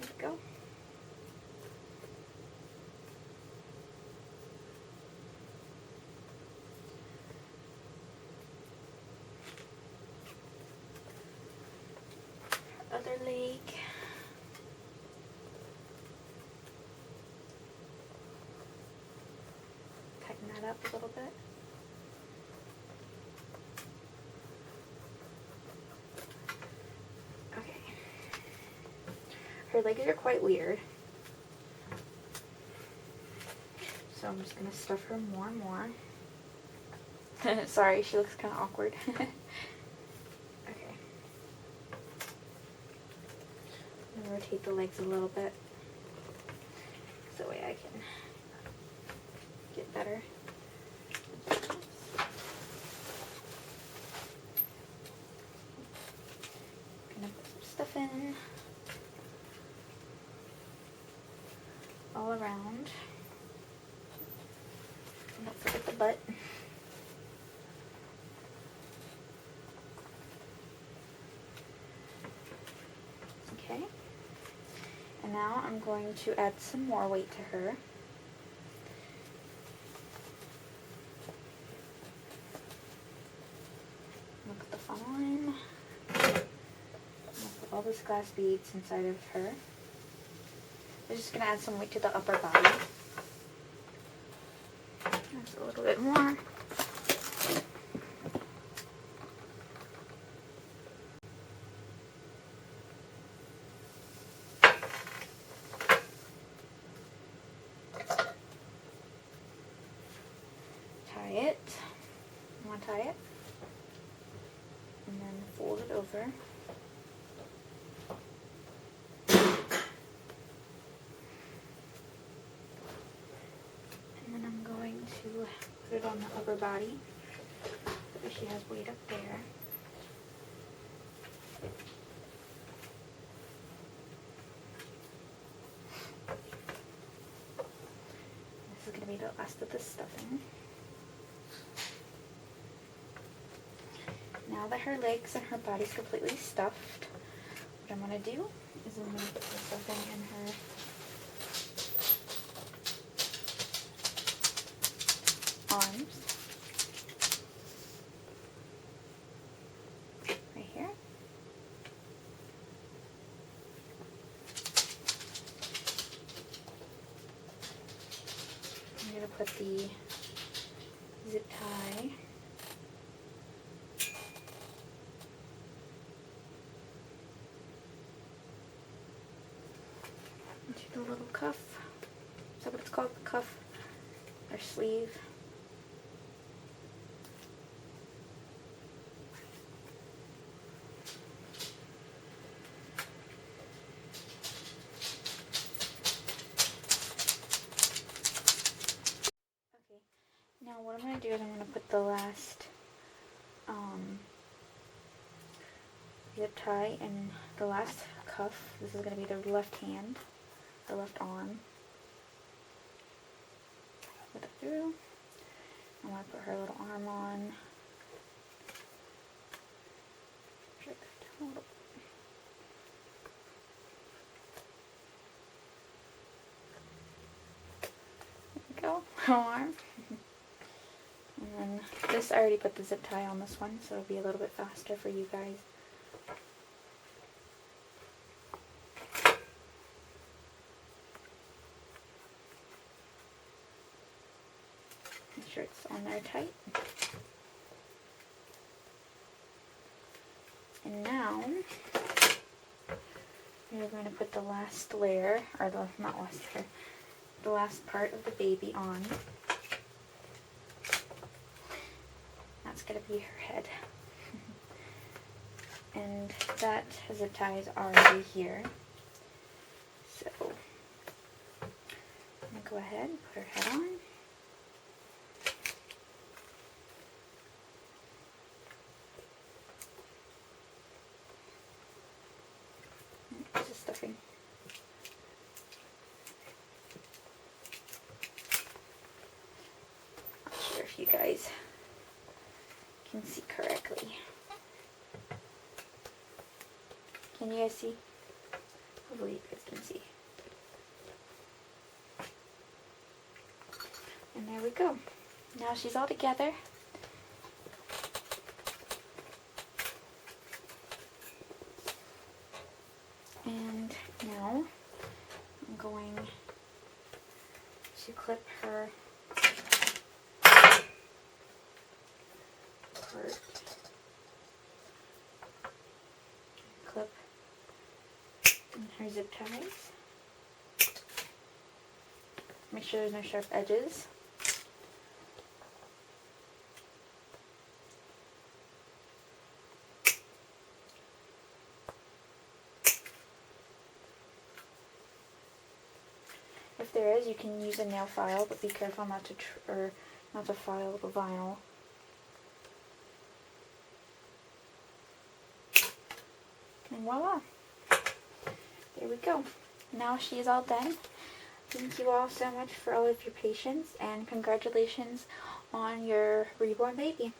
There we go. Other leg. Tighten that up a little bit. Okay. Her legs are quite weird. So I'm just going to stuff her more and more. Sorry, she looks kind of awkward. Rotate the legs a little bit so that way I can get better. Gonna put some stuff in all around. And don't forget the butt. Okay. And now I'm going to add some more weight to her. Look at the funnel in. Put all those glass beads inside of her. I'm just going to add some weight to the upper body. That's a little bit more. Tie it, and then fold it over. And then I'm going to put it on the upper body, so she has weight up there. This is going to be the last of the stuffing. Now that her legs and her body's completely stuffed, I'm what I'm going to do is I'm going to put the stuffing in her arms. Right here. I'm going to put the zip tie into the little cuff. Is that what it's called? The cuff or sleeve? Okay, now what I'm going to do is I'm going to put the last zip tie in the last cuff. This is going to be the left hand, the left arm. Put it through. I'm going to put her little arm on. Drag that down a little bit. There we go. Arm. And then this, I already put the zip tie on this one, so it'll be a little bit faster for you guys. Make sure it's on there tight. And now we're going to put the last layer, or the not last layer, the last part of the baby on. That's going to be her head. And that zip tie is already here. So I'm going to go ahead and put her head on. This is stuffing. Not sure if you guys can see correctly. Can you guys see? Hopefully you guys can see. And there we go. Now she's all together. And now I'm going to clip her part. Clip in her zip ties. Make sure there's no sharp edges. If there is, you can use a nail file, but be careful not to file the vinyl. And voila! There we go. Now she is all done. Thank you all so much for all of your patience, and congratulations on your reborn baby.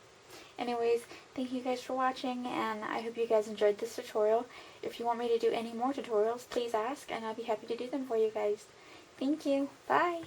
Anyways, thank you guys for watching, and I hope you guys enjoyed this tutorial. If you want me to do any more tutorials, please ask, and I'll be happy to do them for you guys. Thank you. Bye.